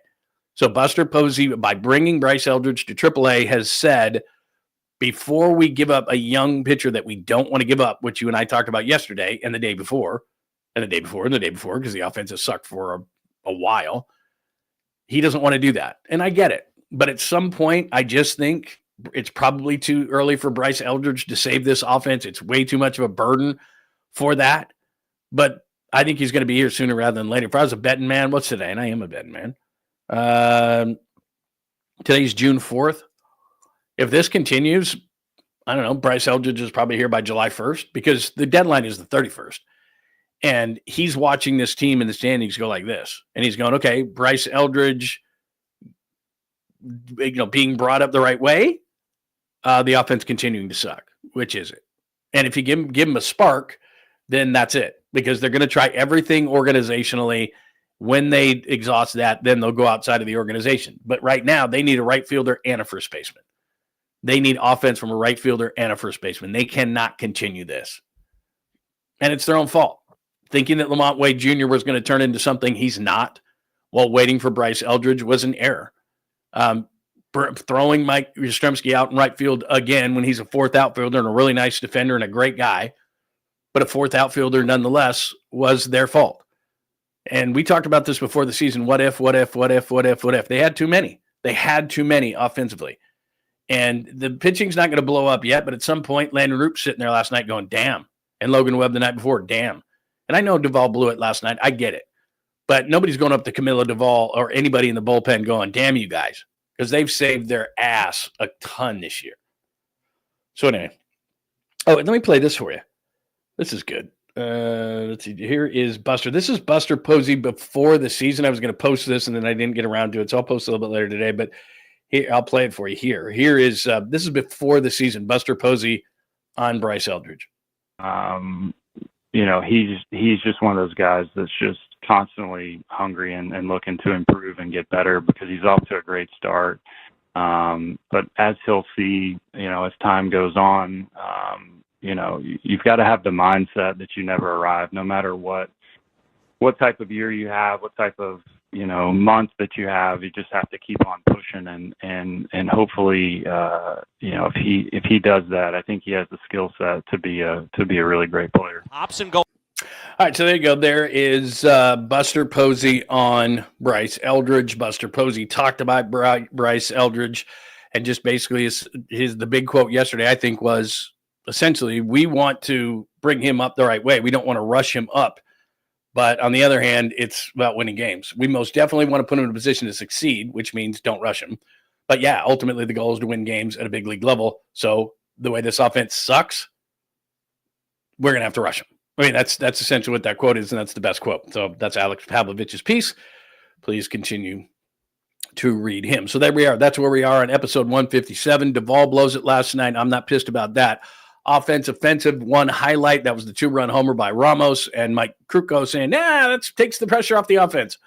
So Buster Posey, by bringing Bryce Eldridge to AAA, has said, before we give up a young pitcher that we don't want to give up, which you and I talked about yesterday and the day before, because the offense has sucked for a while, he doesn't want to do that. And I get it. But at some point, I just think it's probably too early for Bryce Eldridge to save this offense. It's way too much of a burden for that. But I think he's going to be here sooner rather than later. If I was a betting man, what's today? And I am a betting man. Today's June 4th. If this continues, I don't know, Bryce Eldridge is probably here by July 1st because the deadline is the 31st. And he's watching this team in the standings go like this. And he's going, okay, Bryce Eldridge, being brought up the right way, the offense continuing to suck. Which is it? And if you give him a spark, then that's it. Because they're going to try everything organizationally. When they exhaust that, then they'll go outside of the organization. But right now, they need a right fielder and a first baseman. They need offense from a right fielder and a first baseman. They cannot continue this. And it's their own fault. Thinking that Lamont Wade Jr. was going to turn into something he's not while waiting for Bryce Eldridge was an error. throwing Mike Yastrzemski out in right field again when he's a fourth outfielder and a really nice defender and a great guy, but a fourth outfielder nonetheless was their fault. And we talked about this before the season. What if? They had too many. They had too many offensively. And the pitching's not going to blow up yet, but at some point, Landon Roop sitting there last night going, damn. And Logan Webb the night before, damn. And I know Duvall blew it last night. I get it. But nobody's going up to Camilo Duvall or anybody in the bullpen going, damn you guys, because they've saved their ass a ton this year. So anyway. Oh, let me play this for you. This is good. Let's see. Here is Buster. This is Buster Posey before the season. I was going to post this, and then I didn't get around to it, so I'll post it a little bit later today. But here, I'll play it for you here. Here is this is before the season. Buster Posey on Bryce Eldridge. You know, he's just one of those guys that's just constantly hungry and looking to improve and get better because he's off to a great start. But as he'll see, you know, as time goes on, you know, you've got to have the mindset that you never arrive, no matter what type of year you have, what type of, you know, month that you have. You just have to keep on pushing and hopefully, you know, if he does that, I think he has the skill set to be a really great player. Ops and goal. All right, so there you go. There is Buster Posey on Bryce Eldridge. Buster Posey talked about Bryce Eldridge, and just basically the big quote yesterday, I think, was essentially, we want to bring him up the right way. We don't want to rush him up. But on the other hand, it's about winning games. We most definitely want to put him in a position to succeed, which means don't rush him. But yeah, ultimately the goal is to win games at a big league level. So the way this offense sucks, we're going to have to rush him. I mean, that's essentially what that quote is, and that's the best quote. So that's Alex Pavlovich's piece. Please continue to read him. So there we are. That's where we are on episode 157. Duvall blows it last night. I'm not pissed about that. Offensive one highlight. That was the 2-run homer by Ramos, and Mike Krukow saying, that takes the pressure off the offense.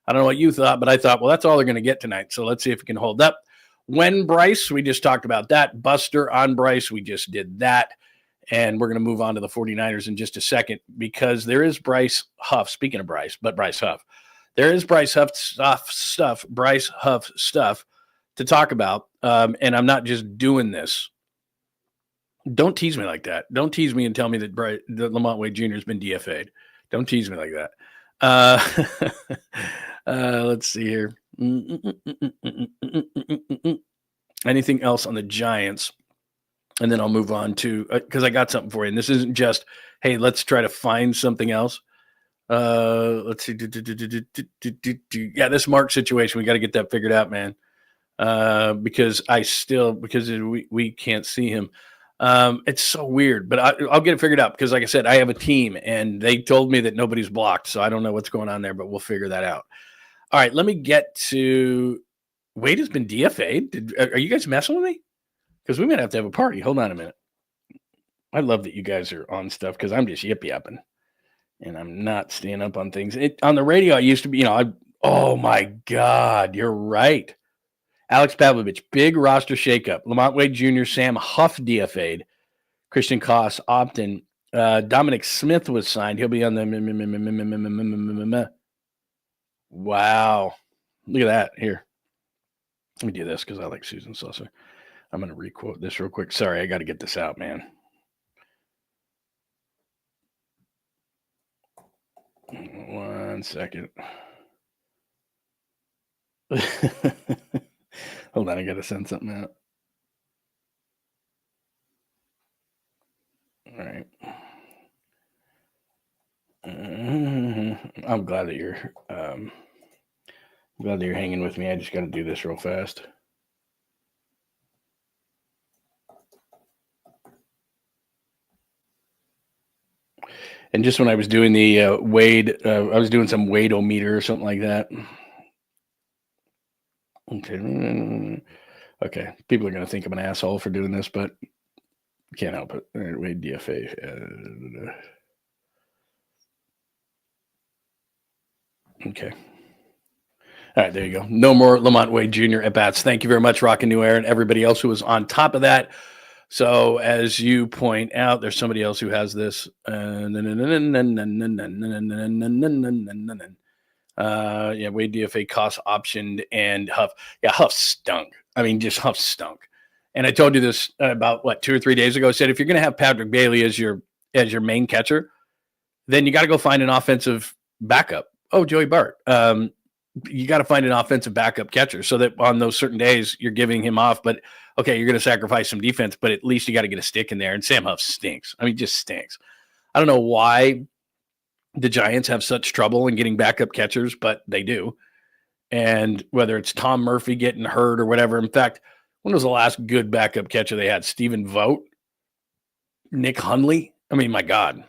I don't know what you thought, but I thought, well, that's all they're going to get tonight. So let's see if we can hold up. When Bryce, we just talked about that. Buster on Bryce, we just did that. And we're going to move on to the 49ers in just a second because there is Bryce Huff. Speaking of Bryce, but Bryce Huff. There is Bryce Huff stuff to talk about. And I'm not just doing this. Don't tease me like that. Don't tease me and tell me that Lamont Wade Jr. has been DFA'd. Don't tease me like that. Let's see here. Anything else on the Giants? And then I'll move on to because I got something for you. And this isn't just, hey, let's try to find something else. Let's see. Yeah, this Mark situation, we got to get that figured out, man. Because we can't see him. It's so weird, but I'll get it figured out because, like I said, I have a team and they told me that nobody's blocked. So I don't know what's going on there, but we'll figure that out. All right, let me get to Wade has been DFA'd. Are you guys messing with me? Because we might have to have a party. Hold on a minute. I love that you guys are on stuff because I'm just yip-yapping and I'm not staying up on things. On the radio, I used to be, oh my God, you're right. Alex Pavlovich, big roster shakeup. Lamont Wade Jr., Sam Huff DFA'd. Christian Koss, Optin. Dominic Smith was signed. He'll be on the wow. Look at that here. Let me do this because I like Susan Susser. I'm going to requote this real quick. Sorry, I got to get this out, man. One second. Hold on, I got to send something out. All right. I'm glad that you're hanging with me. I just got to do this real fast. And just when I was doing the Wade, I was doing some Wade-o-meter or something like that. Okay. People are going to think I'm an asshole for doing this, but can't help it. All right, Wade DFA. Okay. All right, there you go. No more Lamont Wade Jr. at bats. Thank you very much, Rockin' New Air, and everybody else who was on top of that. So as you point out, there's somebody else who has this. Yeah, Wade DFA cost optioned and Huff. Yeah, Huff stunk. I mean, just Huff stunk. And I told you this about 2 or 3 days ago. I said, if you're going to have Patrick Bailey as your main catcher, then you got to go find an offensive backup. Oh, Joey Bart. You got to find an offensive backup catcher so that on those certain days you're giving him off. But okay, you're going to sacrifice some defense, but at least you got to get a stick in there. And Sam Huff stinks. I mean, just stinks. I don't know why the Giants have such trouble in getting backup catchers, but they do. And whether it's Tom Murphy getting hurt or whatever. In fact, when was the last good backup catcher they had? Stephen Vogt? Nick Hundley? I mean, my God.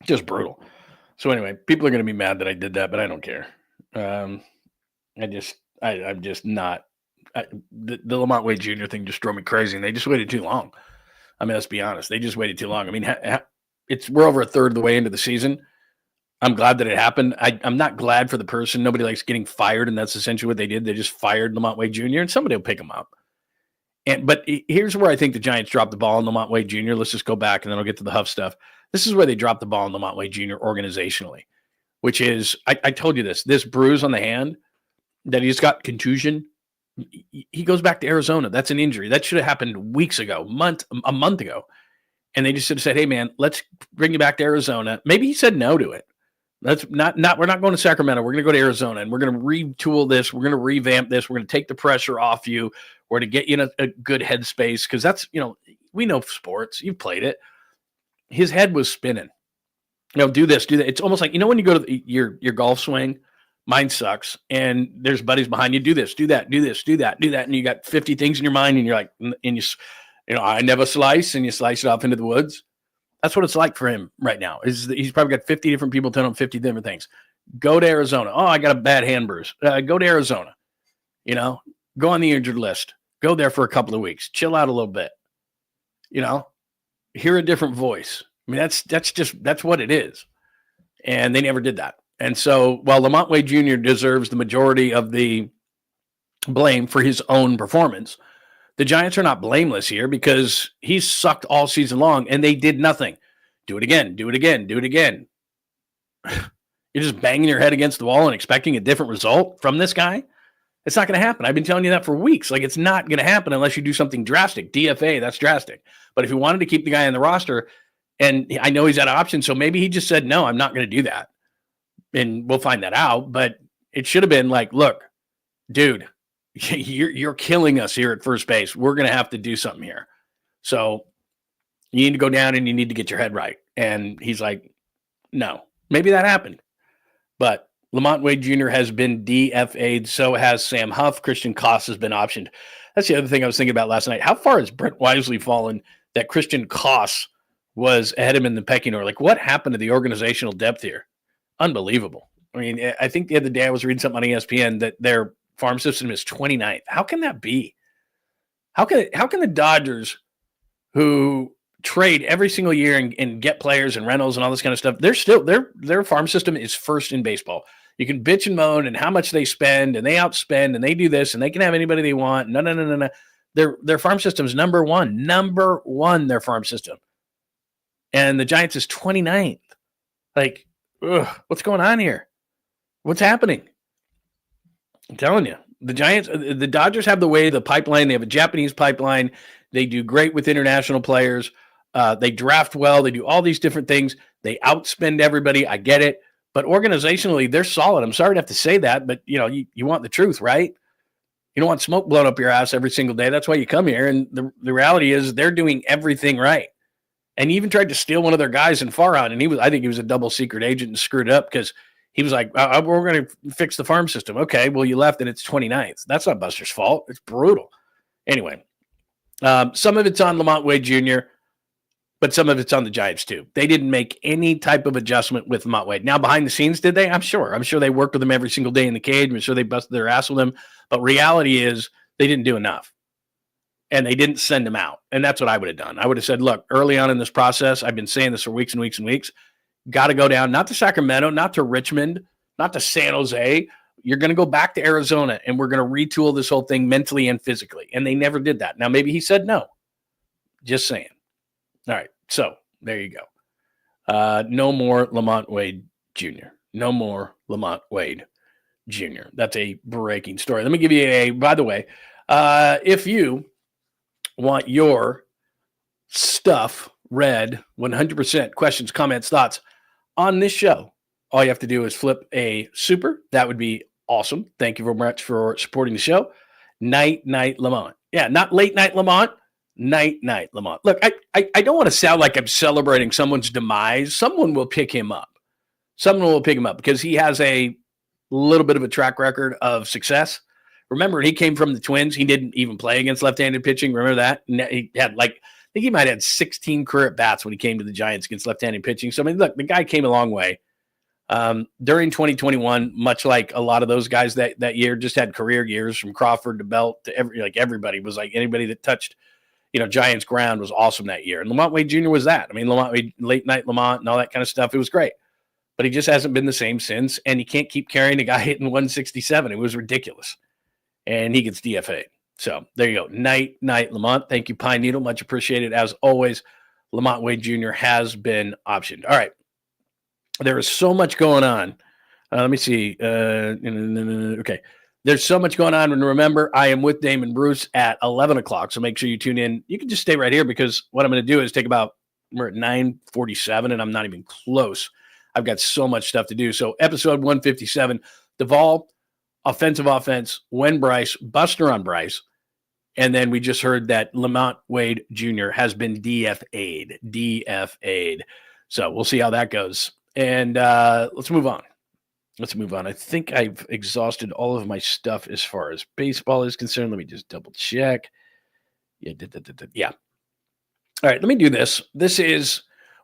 Just brutal. So anyway, people are going to be mad that I did that, but I don't care. I'm just not. The Lamont Wade Jr. thing just drove me crazy, and they just waited too long. I mean, let's be honest. They just waited too long. I mean, we're over a third of the way into the season. I'm glad that it happened. I'm not glad for the person. Nobody likes getting fired, and that's essentially what they did. They just fired Lamont Wade Jr., and somebody will pick him up. But here's where I think the Giants dropped the ball on Lamont Wade Jr. Let's just go back, and then I'll get to the Huff stuff. This is where they dropped the ball on Lamont Wade Jr. organizationally, which is, I told you this bruise on the hand that he's got contusion. He goes back to Arizona. That's an injury. That should have happened weeks ago, a month ago. And they just should have said, hey, man, let's bring you back to Arizona. Maybe he said no to it. We're not going to Sacramento. We're going to go to Arizona, and we're going to retool this. We're going to revamp this. We're going to take the pressure off you. We're going to get you in a good headspace because that's, we know sports. You've played it. His head was spinning. Do this, do that. It's almost like, when you go to your golf swing, mine sucks, and there's buddies behind you. Do this, do that, do this, do that, do that, and you got 50 things in your mind, and you're like, and I never slice, and you slice it off into the woods. That's what it's like for him right now. He's probably got 50 different people telling him 50 different things. Go to Arizona. Oh, I got a bad hand bruise. Go to Arizona. Go on the injured list. Go there for a couple of weeks. Chill out a little bit. Hear a different voice. I mean, that's what it is. And they never did that. And so while Lamont Wade Jr. deserves the majority of the blame for his own performance, the Giants are not blameless here because he's sucked all season long and they did nothing. Do it again, do it again, do it again. You're just banging your head against the wall and expecting a different result from this guy? It's not going to happen. I've been telling you that for weeks. Like, it's not going to happen unless you do something drastic. DFA, that's drastic. But if you wanted to keep the guy on the roster, and I know he's out of options, so maybe he just said, no, I'm not going to do that. And we'll find that out. But it should have been like, look, dude, you're killing us here at first base. We're going to have to do something here. So you need to go down and you need to get your head right. And he's like, no. Maybe that happened. But Lamont Wade Jr. has been DFA'd. So has Sam Huff. Christian Koss has been optioned. That's the other thing I was thinking about last night. How far has Brent Wisely fallen that Christian Koss was ahead of him in the pecking order? Like, what happened to the organizational depth here? Unbelievable. I mean, I think the other day I was reading something on ESPN that their farm system is 29th. How can that be? How can the Dodgers, who trade every single year and get players and rentals and all this kind of stuff, their farm system is first in baseball. You can bitch and moan and how much they spend and they outspend and they do this and they can have anybody they want. No. Their farm system is number one, their farm system. And the Giants is 29th. Like, what's going on here? What's happening? I'm telling you, the Dodgers have the pipeline. They have a Japanese pipeline. They do great with international players. They draft well. They do all these different things. They outspend everybody. I get it. But organizationally, they're solid. I'm sorry to have to say that, but you want the truth, right? You don't want smoke blown up your ass every single day. That's why you come here. And the reality is they're doing everything right. And he even tried to steal one of their guys in Farhan, and I think he was a double secret agent and screwed up because he was like, we're going to fix the farm system. Okay, well, you left and it's 29th. That's not Buster's fault. It's brutal. Anyway, some of it's on Lamont Wade Jr., but some of it's on the Giants too. They didn't make any type of adjustment with Lamont Wade. Now, behind the scenes, did they? I'm sure they worked with him every single day in the cage. I'm sure they busted their ass with him. But reality is they didn't do enough. And they didn't send him out. And that's what I would have done. I would have said, look, early on in this process, I've been saying this for weeks and weeks and weeks, got to go down, not to Sacramento, not to Richmond, not to San Jose. You're going to go back to Arizona, and we're going to retool this whole thing mentally and physically. And they never did that. Now, maybe he said no. Just saying. All right. So there you go. No more Lamont Wade Jr. No more Lamont Wade Jr. That's a breaking story. Let me give you by the way, if you want your stuff read 100%, questions, comments, thoughts on this show, all you have to do is flip a super. That would be awesome. Thank you very much for supporting the show. Night Lamont. Yeah, not late night Lamont. Night Lamont. Look, I don't want to sound like I'm celebrating someone's demise. Someone will pick him up. Someone will pick him up because he has a little bit of a track record of success. Remember, he came from the Twins. He didn't even play against left-handed pitching. Remember that? He had I think he might have had 16 career at-bats when he came to the Giants against left-handed pitching. So, I mean, look, the guy came a long way. During 2021, much like a lot of those guys that year, just had career years from Crawford to Belt to everybody was like anybody that touched, Giants ground was awesome that year. And Lamont Wade Jr. was that. I mean, Lamont Wade, late night Lamont and all that kind of stuff. It was great. But he just hasn't been the same since, and he can't keep carrying a guy hitting 167. It was ridiculous. And he gets DFA'd. So there you go. Night Lamont. Thank you, Pine Needle. Much appreciated. As always, Lamont Wade Jr. has been optioned. All right. There is so much going on. Let me see. Okay. There's so much going on. And remember, I am with Damon Bruce at 11 o'clock. So make sure you tune in. You can just stay right here because what I'm going to do is we're at 9:47 and I'm not even close. I've got so much stuff to do. So episode 157, DOVAL, offensive offense, when BRYCE, Buster on BRYCE. And then we just heard that Lamont Wade Jr. has been DFA'd. So we'll see how that goes. And let's move on. I think I've exhausted all of my stuff as far as baseball is concerned. Let me just double check. Yeah. All right, let me do this.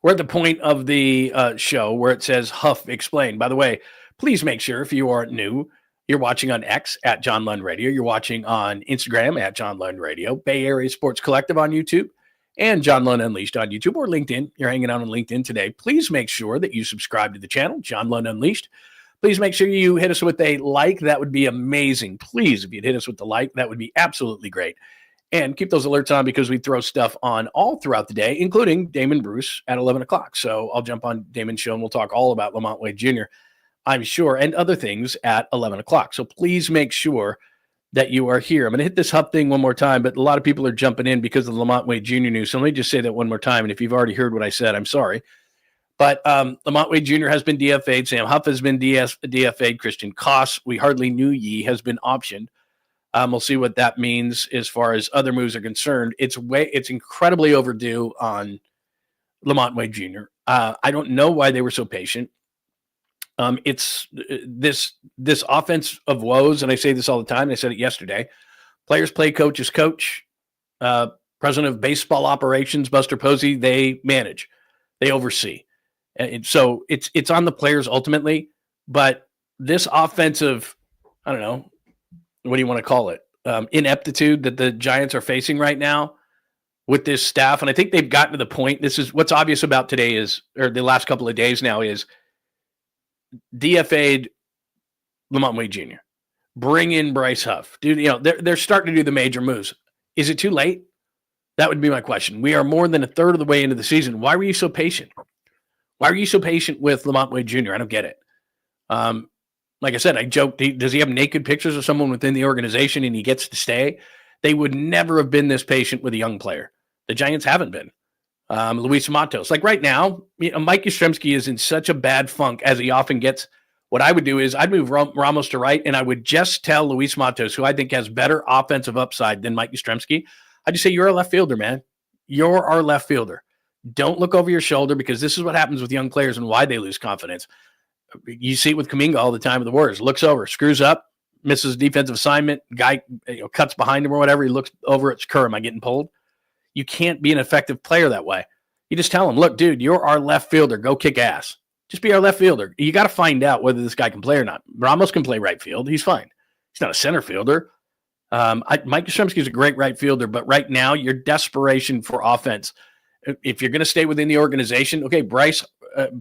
We're at the point of the show where it says HUFF Explained. By the way, please make sure if you are new, you're watching on X at John Lund Radio. You're watching on Instagram at John Lund Radio, Bay Area Sports Collective on YouTube, and John Lund Unleashed on YouTube or LinkedIn. You're hanging out on LinkedIn today. Please make sure that you subscribe to the channel, John Lund Unleashed. Please make sure you hit us with a like. That would be amazing. Please, if you'd hit us with the like, that would be absolutely great. And keep those alerts on because we throw stuff on all throughout the day, including Damon Bruce at 11 o'clock. So I'll jump on Damon's show and we'll talk all about Lamont Wade Jr., I'm sure, and other things at 11 o'clock. So please make sure that you are here. I'm going to hit this HUFF thing one more time, but a lot of people are jumping in because of the Lamont Wade Jr. news. So let me just say that one more time. And if you've already heard what I said, I'm sorry. But Lamont Wade Jr. has been DFA'd. Sam Huff has been DFA'd. Christian Koss, we hardly knew ye, has been optioned. We'll see what that means as far as other moves are concerned. It's incredibly overdue on Lamont Wade Jr. I don't know why they were so patient. It's this offense of woes, and I say this all the time. I said it yesterday. Players play, coaches coach. President of baseball operations, Buster Posey, they manage, they oversee, and so it's on the players ultimately. But this offensive, I don't know, what do you want to call it? Ineptitude that the Giants are facing right now with this staff. And I think they've gotten to the point. This is what's obvious about today or the last couple of days now is DFA'd Lamont Wade Jr. Bring in Bryce Huff. Dude, they're starting to do the major moves. Is it too late? That would be my question. We are more than a third of the way into the season. Why were you so patient? Why are you so patient with Lamont Wade Jr.? I don't get it. Like I said, I joked, does he have naked pictures of someone within the organization and he gets to stay? They would never have been this patient with a young player. The Giants haven't been. Luis Matos. Like right now, Mike Yastrzemski is in such a bad funk as he often gets. What I would do is I'd move Ramos to right, and I would just tell Luis Matos, who I think has better offensive upside than Mike Yastrzemski, I'd just say, you're a left fielder, man. You're our left fielder. Don't look over your shoulder because this is what happens with young players and why they lose confidence. You see it with Kuminga all the time with the Warriors. Looks over, screws up, misses defensive assignment, guy cuts behind him or whatever. He looks over, it's Kerr. Am I getting pulled? You can't be an effective player that way. You just tell him, look, dude, you're our left fielder. Go kick ass. Just be our left fielder. You got to find out whether this guy can play or not. Ramos can play right field. He's fine. He's not a center fielder. Mike Yastrzemski is a great right fielder, but right now your desperation for offense, if you're going to stay within the organization, okay, Bryce,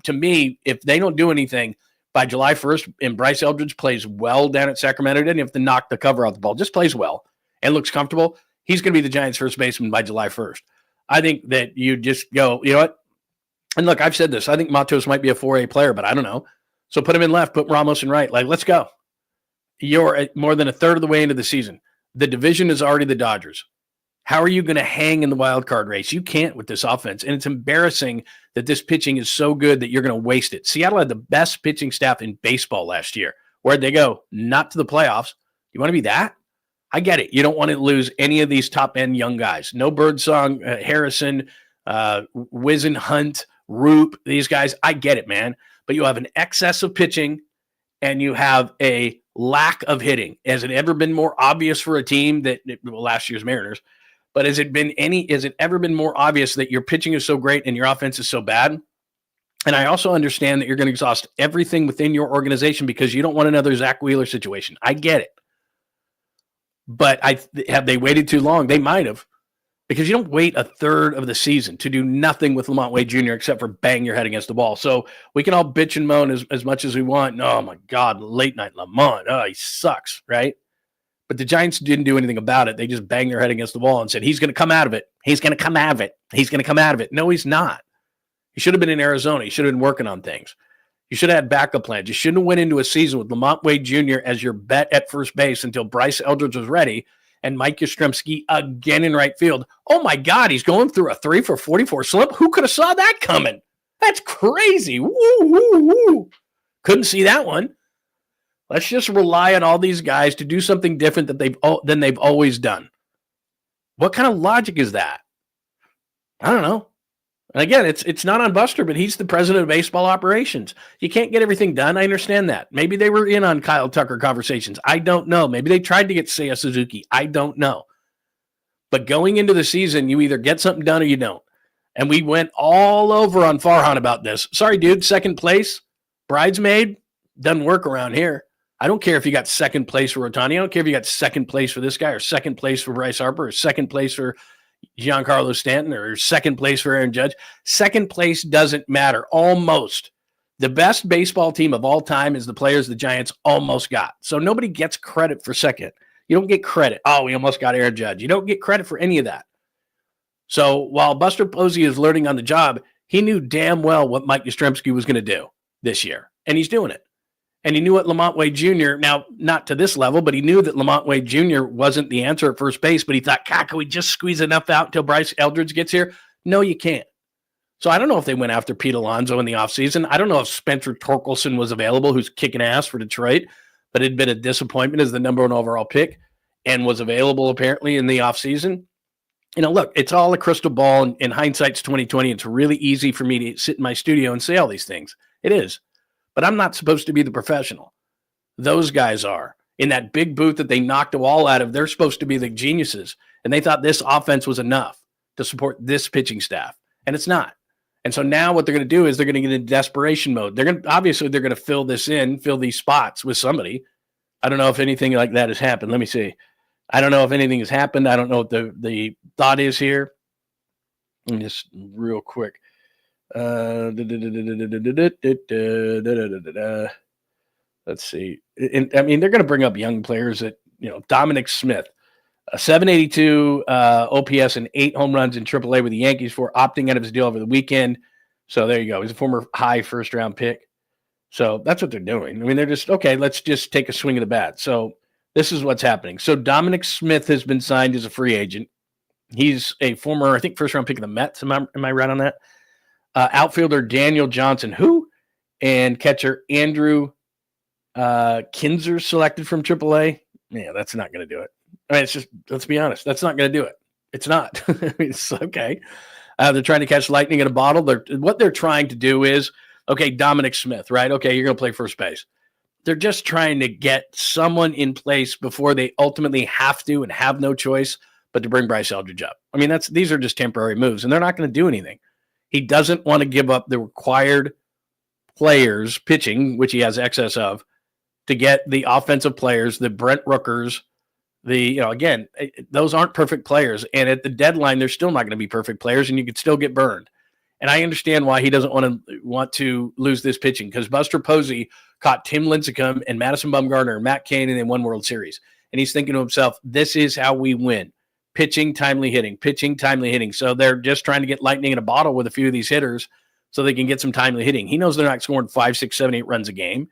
to me, if they don't do anything by July 1st and Bryce Eldridge plays well down at Sacramento, doesn't have to knock the cover off the ball, just plays well and looks comfortable, he's going to be the Giants' first baseman by July 1st. I think that you just go, you know what? And look, I've said this. I think Matos might be a 4A player, but I don't know. So put him in left, put Ramos in right. Like, let's go. You're more than a third of the way into the season. The division is already the Dodgers. How are you going to hang in the wild card race? You can't with this offense. And it's embarrassing that this pitching is so good that you're going to waste it. Seattle had the best pitching staff in baseball last year. Where'd they go? Not to the playoffs. You want to be that? I get it. You don't want to lose any of these top-end young guys. No Birdsong, Harrison, 𝐬𝐮𝐬𝐜𝐫𝐷𝐿, ROUPP, these guys. I get it, man. But you have an excess of pitching and you have a lack of hitting. Has it ever been more obvious for a team that, well, last year's Mariners, but has it ever been more obvious that your pitching is so great and your offense is so bad? And I also understand that you're going to exhaust everything within your organization because you don't want another Zach Wheeler situation. I get it. But have they waited too long? They might have. Because you don't wait a third of the season to do nothing with LaMonte Wade Jr. except for bang your head against the ball. So we can all bitch and moan as much as we want. Oh, my God, late night LaMonte. Oh, he sucks, right? But the Giants didn't do anything about it. They just banged their head against the wall and said, he's going to come out of it. He's going to come out of it. He's going to come out of it. No, he's not. He should have been in Arizona. He should have been working on things. You should have had backup plans. You shouldn't have went into a season with LaMonte Wade Jr. as your bet at first base until Bryce Eldridge was ready and Mike Yastrzemski again in right field. Oh, my God, he's going through a 3 for 44 slump. Who could have saw that coming? That's crazy. Woo, woo, woo. Couldn't see that one. Let's just rely on all these guys to do something different than they've always done. What kind of logic is that? I don't know. And again, it's not on Buster, but he's the president of baseball operations. You can't get everything done. I understand that. Maybe they were in on Kyle Tucker conversations. I don't know. Maybe they tried to get Seiya Suzuki. I don't know. But going into the season, you either get something done or you don't. And we went all over on Farhan about this. Sorry, dude, second place, bridesmaid, doesn't work around here. I don't care if you got second place for Ohtani. I don't care if you got second place for this guy or second place for Bryce Harper or second place for Giancarlo Stanton or second place for Aaron Judge. Second place doesn't matter. Almost. The best baseball team of all time is the players the Giants almost got. So nobody gets credit for second. You don't get credit. Oh, we almost got Aaron Judge. You don't get credit for any of that. So while Buster Posey is learning on the job, he knew damn well what Mike Yastrzemski was going to do this year. And he's doing it. And he knew what LaMonte Wade Jr., now not to this level, but he knew that LaMonte Wade Jr. wasn't the answer at first base, but he thought, God, can we just squeeze enough out until Bryce Eldridge gets here? No, you can't. So I don't know if they went after Pete Alonso in the offseason. I don't know if Spencer Torkelson was available, who's kicking ass for Detroit, but had been a disappointment as the number 1 overall pick and was available apparently in the offseason. You know, look, it's all a crystal ball, and in hindsight's 2020. It's really easy for me to sit in my studio and say all these things. It is. But I'm not supposed to be the professional. Those guys are. In that big booth that they knocked a wall out of, they're supposed to be the geniuses. And they thought this offense was enough to support this pitching staff. And it's not. And so now what they're going to do is they're going to get into desperation mode. They're going to fill these spots with somebody. I don't know if anything like that has happened. Let me see. I don't know if anything has happened. I don't know what the thought is here. Let me just real quick. Let's see. I mean, they're going to bring up young players that, Dominic Smith, a 782 OPS and 8 home runs in AAA with the Yankees for opting out of his deal over the weekend. So there you go. He's a former high first-round pick. So that's what they're doing. I mean, they're just, okay, let's just take a swing of the bat. So this is what's happening. So Dominic Smith has been signed as a free agent. He's a former, I think, first-round pick of the Mets. Am I right on that? Outfielder Daniel Johnson, and catcher Andrew Kinzer selected from AAA. Yeah, that's not going to do it. I mean, it's just, let's be honest, that's not going to do it. It's not. It's okay. They're trying to catch lightning in a bottle. What they're trying to do is, okay, Dominic Smith, right? Okay, you're going to play first base. They're just trying to get someone in place before they ultimately have to and have no choice but to bring Bryce Eldridge up. I mean, these are just temporary moves, and they're not going to do anything. He doesn't want to give up the required players pitching, which he has excess of, to get the offensive players, the Brent Rookers, again, those aren't perfect players. And at the deadline, they're still not going to be perfect players, and you could still get burned. And I understand why he doesn't want to lose this pitching, because Buster Posey caught Tim Lincecum and Madison Bumgarner and Matt Cain in one World Series. And he's thinking to himself, this is how we win. Pitching, timely hitting. So they're just trying to get lightning in a bottle with a few of these hitters so they can get some timely hitting. He knows they're not scoring 5, 6, 7, 8 runs a game.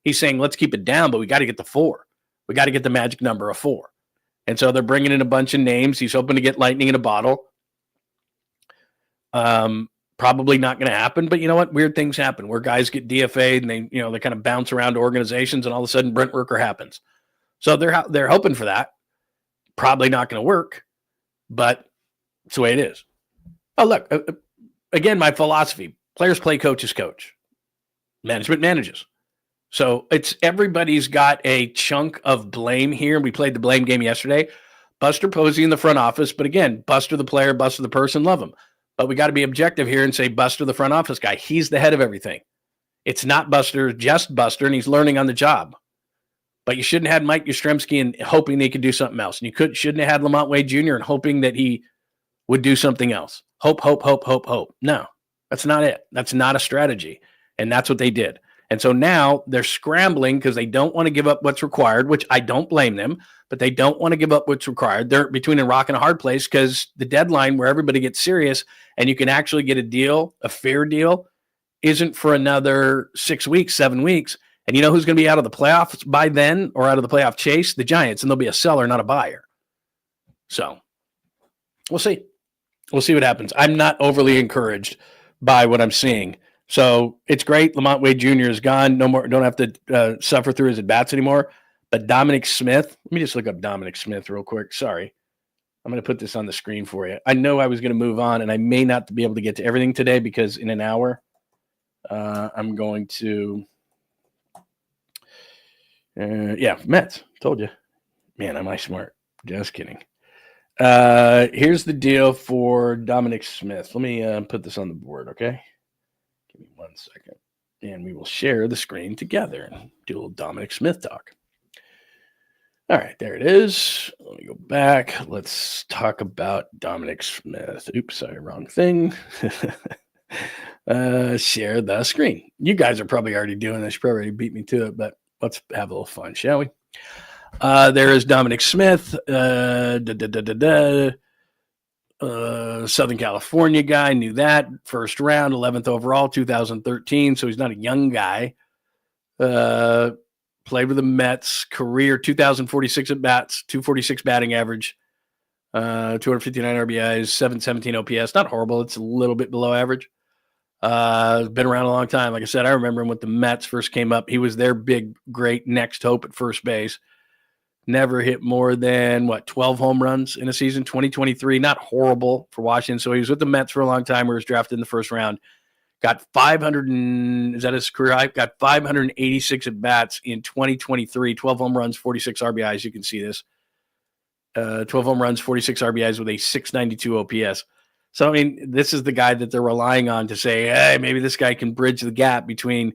He's saying, let's keep it down, but we got to get the 4. We got to get the magic number of 4. And so they're bringing in a bunch of names. He's hoping to get lightning in a bottle. Probably not going to happen, but you know what? Weird things happen where guys get DFA'd and they kind of bounce around to organizations, and all of a sudden Brent Rooker happens. So they're hoping for that. Probably not going to work, but it's the way it is. Oh, look, again, my philosophy: players play, coaches coach, management manages. So it's everybody's got a chunk of blame here. We played the blame game yesterday. Buster Posey in the front office, but again, Buster the player, Buster the person, love him. But we got to be objective here and say Buster the front office guy. He's the head of everything. It's not Buster, just Buster, and he's learning on the job. But you shouldn't have had Mike Yastrzemski and hoping they could do something else. And you shouldn't have had Lamont Wade Jr. and hoping that he would do something else. Hope. No, that's not it. That's not a strategy. And that's what they did. And so now they're scrambling because they don't want to give up what's required, which I don't blame them, but they don't want to give up what's required. They're between a rock and a hard place because the deadline where everybody gets serious and you can actually get a deal, a fair deal, isn't for another 6 weeks, 7 weeks. And you know who's going to be out of the playoffs by then or out of the playoff chase? The Giants, and they'll be a seller, not a buyer. So we'll see. We'll see what happens. I'm not overly encouraged by what I'm seeing. So it's great. Lamont Wade Jr. is gone. No more. Don't have to suffer through his at-bats anymore. But Dominic Smith, let me just look up Dominic Smith real quick. Sorry. I'm going to put this on the screen for you. I know I was going to move on, and I may not be able to get to everything today because in an hour, I'm going to Mets. Told you. Man, am I smart. Just kidding. Here's the deal for Dominic Smith. Let me put this on the board, okay? Give me 1 second. And we will share the screen together and do a little Dominic Smith talk. All right, there it is. Let me go back. Let's talk about Dominic Smith. Oops, sorry, wrong thing. Share the screen. You guys are probably already doing this. You probably already beat me to it, but let's have a little fun, shall we? There is Dominic Smith, Southern California guy. Knew that. First round, 11th overall, 2013. So he's not a young guy. Played with the Mets. Career 2,046 at bats, 246 batting average, 259 RBIs, 717 OPS. Not horrible. It's a little bit below average. Been around a long time. Like I said, I remember him when the Mets first came up. He was their big, great next hope at first base. Never hit more than, 12 home runs in a season, 2023. Not horrible for Washington. So he was with the Mets for a long time where he was drafted in the first round. Got 500 – is that his career high? Got 586 at-bats in 2023, 12 home runs, 46 RBIs. You can see this. 12 home runs, 46 RBIs with a 692 OPS. So, I mean, this is the guy that they're relying on to say, hey, maybe this guy can bridge the gap between,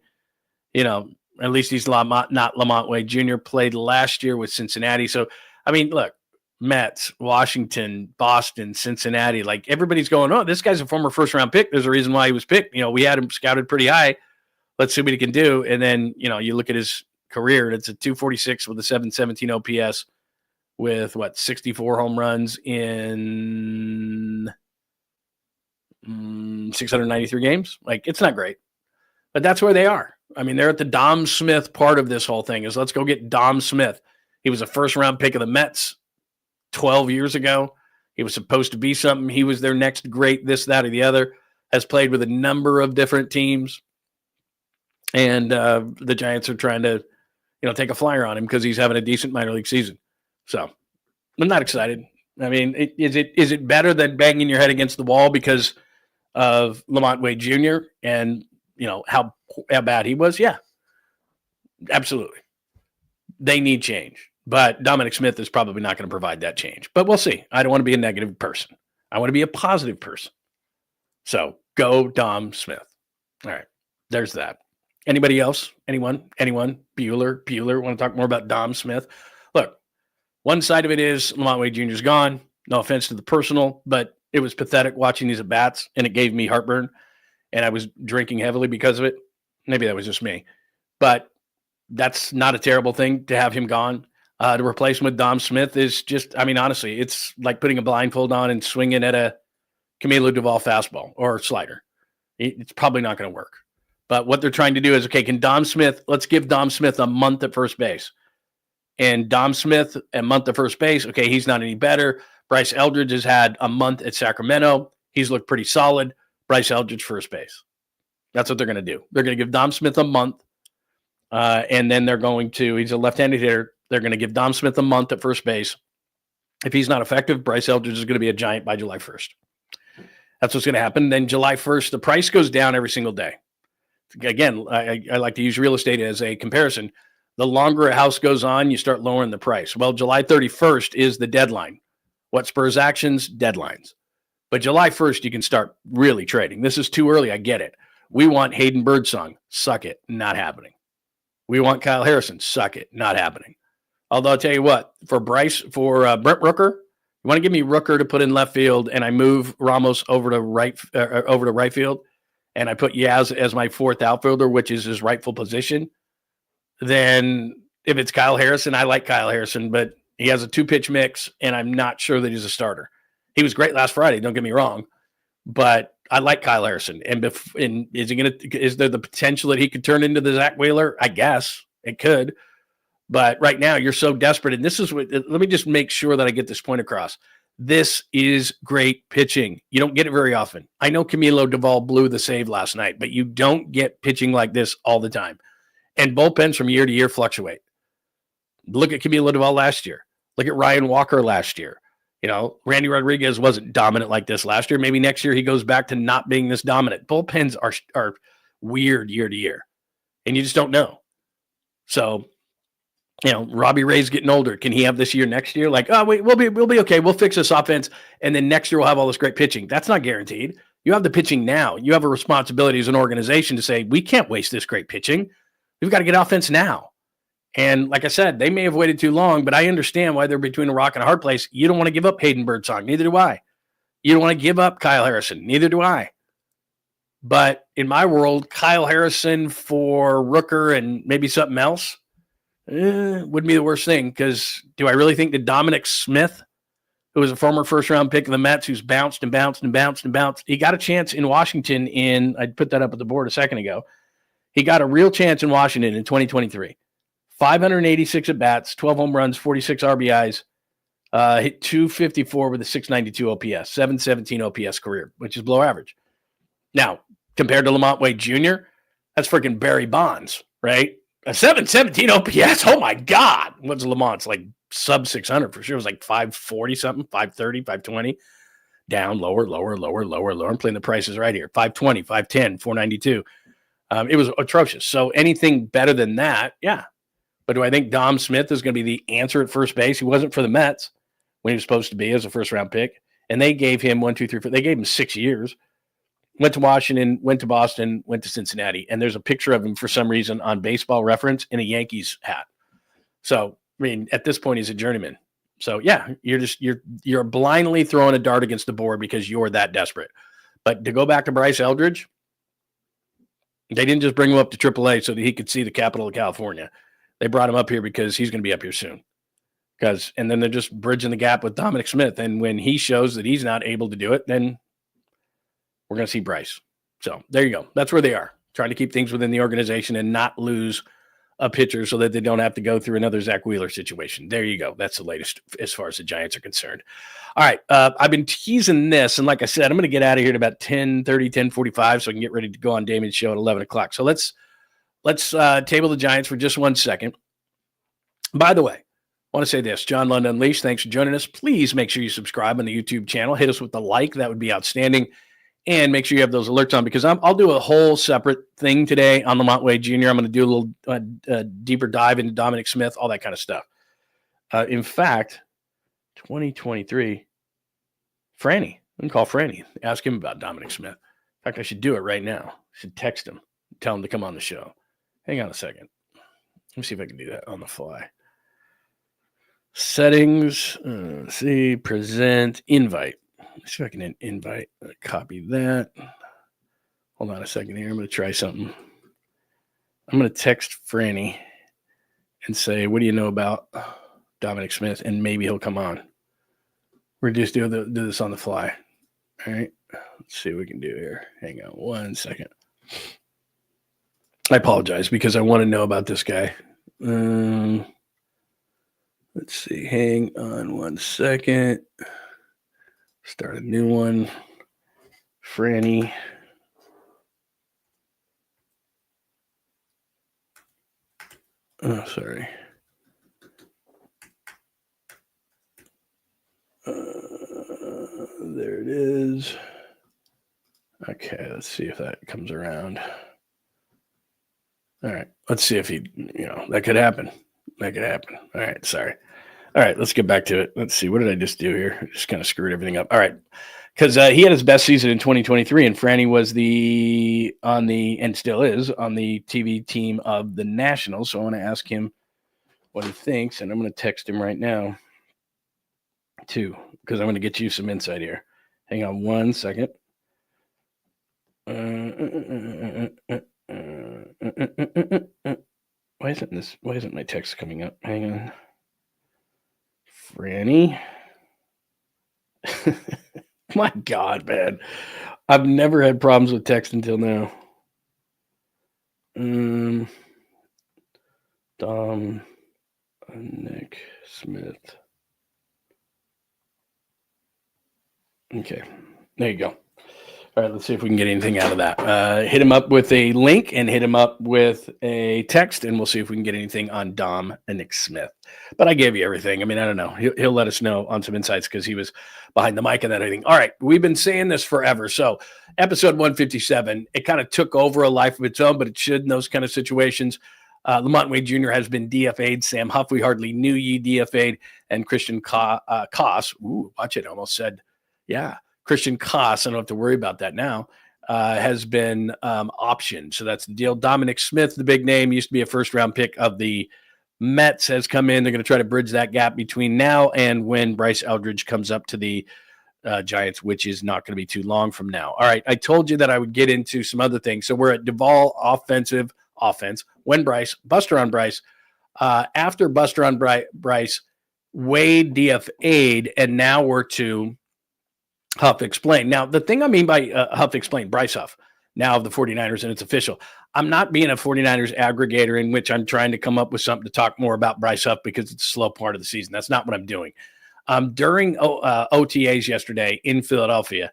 at least he's not Lamont Wade Jr. Played last year with Cincinnati. So, I mean, look, Mets, Washington, Boston, Cincinnati, like everybody's going, oh, this guy's a former first-round pick. There's a reason why he was picked. We had him scouted pretty high. Let's see what he can do. And then, you look at his career, and it's a 246 with a 717 OPS with, 64 home runs in 693 games. Like, it's not great. But that's where they are. I mean, they're at the Dom Smith part of this whole thing is let's go get Dom Smith. He was a first-round pick of the Mets 12 years ago. He was supposed to be something. He was their next great this, that, or the other. Has played with a number of different teams. And the Giants are trying to, take a flyer on him because he's having a decent minor league season. So I'm not excited. I mean, is it better than banging your head against the wall because of Lamont Wade Jr. and, how bad he was? Yeah, absolutely. They need change. But Dominic Smith is probably not going to provide that change. But we'll see. I don't want to be a negative person. I want to be a positive person. So go Dom Smith. All right. There's that. Anybody else? Anyone? Bueller? Want to talk more about Dom Smith? Look, one side of it is Lamont Wade Jr. is gone. No offense to the personal, but it was pathetic watching these at-bats, and it gave me heartburn, and I was drinking heavily because of it. Maybe that was just me. But that's not a terrible thing to have him gone. To replace him with Dom Smith is just, I mean, honestly, it's like putting a blindfold on and swinging at a Camilo Doval fastball or slider. It's probably not going to work. But what they're trying to do is, okay, let's give Dom Smith a month at first base. And Dom Smith, a month at first base, okay, he's not any better. Bryce Eldridge has had a month at Sacramento. He's looked pretty solid. Bryce Eldridge, first base. That's what they're going to do. They're going to give Dom Smith a month. And then they're going to, he's a left-handed hitter. They're going to give Dom Smith a month at first base. If he's not effective, Bryce Eldridge is going to be a Giant by July 1st. That's what's going to happen. Then July 1st, the price goes down every single day. Again, I like to use real estate as a comparison. The longer a house goes on, you start lowering the price. Well, July 31st is the deadline. What spurs actions? Deadlines. But July 1st, you can start really trading. This is too early. I get it. We want Hayden Birdsong. Suck it. Not happening. We want Kyle Harrison. Suck it. Not happening. Although I'll tell you what, for Brent Rooker, you want to give me Rooker to put in left field, and I move Ramos over to right field, and I put Yaz as my fourth outfielder, which is his rightful position. Then if it's Kyle Harrison, I like Kyle Harrison, but he has a 2-pitch mix, and I'm not sure that he's a starter. He was great last Friday, don't get me wrong, but I like Kyle Harrison. And is there the potential that he could turn into the Zach Wheeler? I guess it could. But right now you're so desperate. And this is what, let me just make sure that I get this point across. This is great pitching. You don't get it very often. I know Camilo Doval blew the save last night, but you don't get pitching like this all the time. And bullpens from year to year fluctuate. Look at Camilo Doval last year. Look at Ryan Walker last year. You know, Randy Rodriguez wasn't dominant like this last year. Maybe next year he goes back to not being this dominant. Bullpens are weird year to year, and you just don't know. So, you know, Robbie Ray's getting older. Can he have this year next year? Like, oh, wait, we'll be okay. We'll fix this offense, and then next year we'll have all this great pitching. That's not guaranteed. You have the pitching now. You have a responsibility as an organization to say, we can't waste this great pitching. We've got to get offense now. And like I said, they may have waited too long, but I understand why they're between a rock and a hard place. You don't want to give up Hayden Birdsong. Neither do I. You don't want to give up Kyle Harrison. Neither do I. But in my world, Kyle Harrison for Rooker and maybe something else wouldn't be the worst thing, because do I really think that Dominic Smith, who was a former first-round pick of the Mets, who's bounced and bounced and bounced and bounced, he got a chance in Washington I put that up at the board a second ago. He got a real chance in Washington in 2023. 586 at-bats, 12 home runs, 46 RBIs, hit 254 with a 692 OPS, 717 OPS career, which is below average. Now, compared to Lamont Wade Jr., that's freaking Barry Bonds, right? A 717 OPS, oh my God. What's Lamont's? Like sub 600 for sure. It was like 540 something, 530, 520. Down, lower. I'm playing the prices right here. 520, 510, 492. It was atrocious. So anything better than that, yeah. But do I think Dom Smith is going to be the answer at first base? He wasn't for the Mets when he was supposed to be as a first-round pick. And they gave him 1, 2, 3, 4. They gave him 6 years. Went to Washington, went to Boston, went to Cincinnati. And there's a picture of him for some reason on Baseball Reference in a Yankees hat. So, I mean, at this point, he's a journeyman. So, yeah, you're blindly throwing a dart against the board because you're that desperate. But to go back to Bryce Eldridge, they didn't just bring him up to AAA so that he could see the capital of California. They brought him up here because he's going to be up here soon. And then they're just bridging the gap with Dominic Smith. And when he shows that he's not able to do it, then we're going to see Bryce. So there you go. That's where they are, trying to keep things within the organization and not lose a pitcher so that they don't have to go through another Zach Wheeler situation. There you go. That's the latest as far as the Giants are concerned. All right. I've been teasing this. And like I said, I'm going to get out of here at about 10:30, 10:45 so I can get ready to go on Damon's show at 11 o'clock. So let's table the Giants for just 1 second. By the way, I want to say this. John Lund Unleashed, thanks for joining us. Please make sure you subscribe on the YouTube channel. Hit us with the like. That would be outstanding. And make sure you have those alerts on, because I'll do a whole separate thing today on Lamont Wade Jr. I'm going to do a little deeper dive into Dominic Smith, all that kind of stuff. In fact, 2023, Franny. I can call Franny. Ask him about Dominic Smith. In fact, I should do it right now. I should text him. Tell him to come on the show. Hang on a second. Let me see if I can do that on the fly. Settings. See. Present. Invite. Let's see if I can invite. Copy that. Hold on a second here. I'm going to try something. I'm going to text Franny and say, what do you know about Dominic Smith? And maybe he'll come on. We're just doing this on the fly. All right. Let's see what we can do here. Hang on 1 second. I apologize because I want to know about this guy. Let's see. Hang on 1 second. Start a new one. Franny. Oh, sorry. There it is. Okay, let's see if that comes around. All right, let's see if that could happen. That could happen. All right, sorry. All right, let's get back to it. Let's see. What did I just do here? I just kind of screwed everything up. All right, because he had his best season in 2023, and Franny was and still is on the TV team of the Nationals. So I want to ask him what he thinks, and I'm going to text him right now, too, because I'm going to get you some insight here. Hang on 1 second. Why isn't my text coming up? Hang on. Franny. My God, man. I've never had problems with text until now. Nick Smith. Okay. There you go. All right, let's see if we can get anything out of that. Hit him up with a link and hit him up with a text, and we'll see if we can get anything on Dom and Nick Smith. But I gave you everything. I mean, I don't know. He'll let us know on some insights because he was behind the mic and that everything. All right, we've been saying this forever. So episode 157, it kind of took over a life of its own, but it should in those kind of situations. Lamont Wade Jr. has been DFA'd. Sam Huff, we hardly knew you DFA'd. And Christian 𝐶𝐿. Ooh, watch it. I almost said, yeah. Christian 𝐶𝐿, I don't have to worry about that now, has been optioned. So that's the deal. Dominic Smith, the big name, used to be a first-round pick of the Mets, has come in. They're going to try to bridge that gap between now and when Bryce Eldridge comes up to the Giants, which is not going to be too long from now. All right, I told you that I would get into some other things. So we're at DOVAL offense. When Bryce, Buster on Bryce. After Buster on Bryce, Wade DFA'd, and now we're to Huff Explained. Now, the thing I mean by Huff Explained, Bryce Huff, now of the 49ers, and it's official. I'm not being a 49ers aggregator in which I'm trying to come up with something to talk more about Bryce Huff because it's a slow part of the season. That's not what I'm doing. During OTAs yesterday in Philadelphia,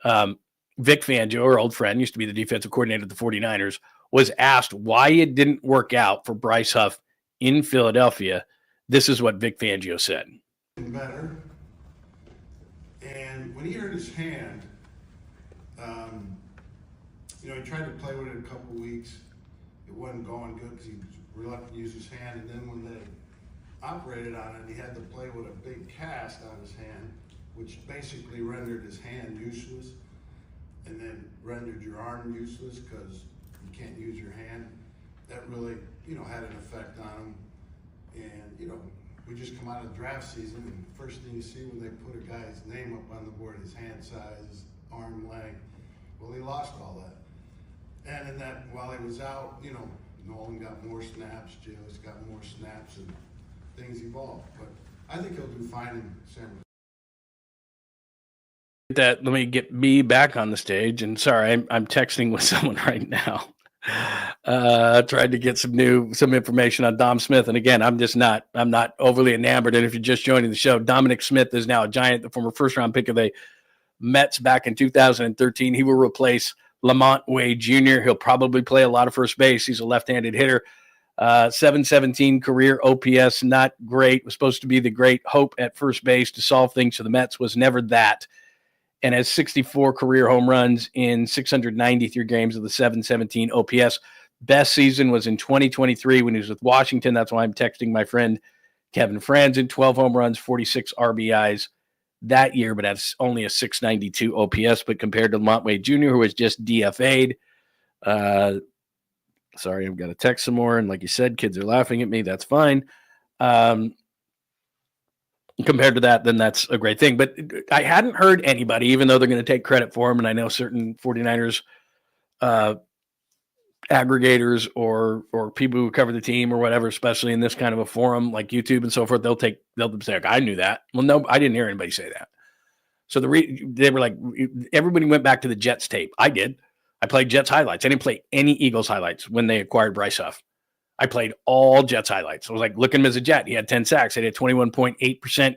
Vic Fangio, our old friend, used to be the defensive coordinator of the 49ers, was asked why it didn't work out for Bryce Huff in Philadelphia. This is what Vic Fangio said. Better. And when he hurt his hand, he tried to play with it a couple weeks. It wasn't going good because he was reluctant to use his hand. And then when they operated on it, he had to play with a big cast on his hand, which basically rendered his hand useless, and then rendered your arm useless because you can't use your hand. That really, had an effect on him. And, we just come out of draft season, and the first thing you see when they put a guy's name up on the board, his hand size, his arm length, well, he lost all that. And in that, while he was out, Nolan got more snaps, J.O.'s got more snaps, and things evolved. But I think he'll do fine in San Francisco. Let me get me back on the stage. And sorry, I'm texting with someone right now. Tried to get some information on Dom Smith. And again, I'm not overly enamored. And if you're just joining the show, Dominic Smith is now a Giant, the former first-round pick of the Mets back in 2013. He will replace Lamont Wade Jr. He'll probably play a lot of first base. He's a left-handed hitter. 717 career OPS, not great. Was supposed to be the great hope at first base to solve things for the Mets. Was never that. And has 64 career home runs in 693 games of the 717 OPS. Best season was in 2023 when he was with Washington. That's why I'm texting my friend Kevin Franzen. 12 home runs, 46 RBIs that year, but that's only a 692 OPS. But compared to Lamont Wade Jr., who was just DFA'd, sorry, I've got to text some more. And like you said, kids are laughing at me. That's fine. Compared to that, then that's a great thing. But I hadn't heard anybody, even though they're going to take credit for him, and I know certain 49ers aggregators or people who cover the team or whatever, especially in this kind of a forum like YouTube and so forth, they'll say, I knew that. Well, no, I didn't hear anybody say that. So they were like, everybody went back to the Jets tape. I did. I played Jets highlights. I didn't play any Eagles highlights when they acquired BRYCE Huff. I played all Jets highlights. I was like, look at him as a Jet. He had 10 sacks. He had 21.8%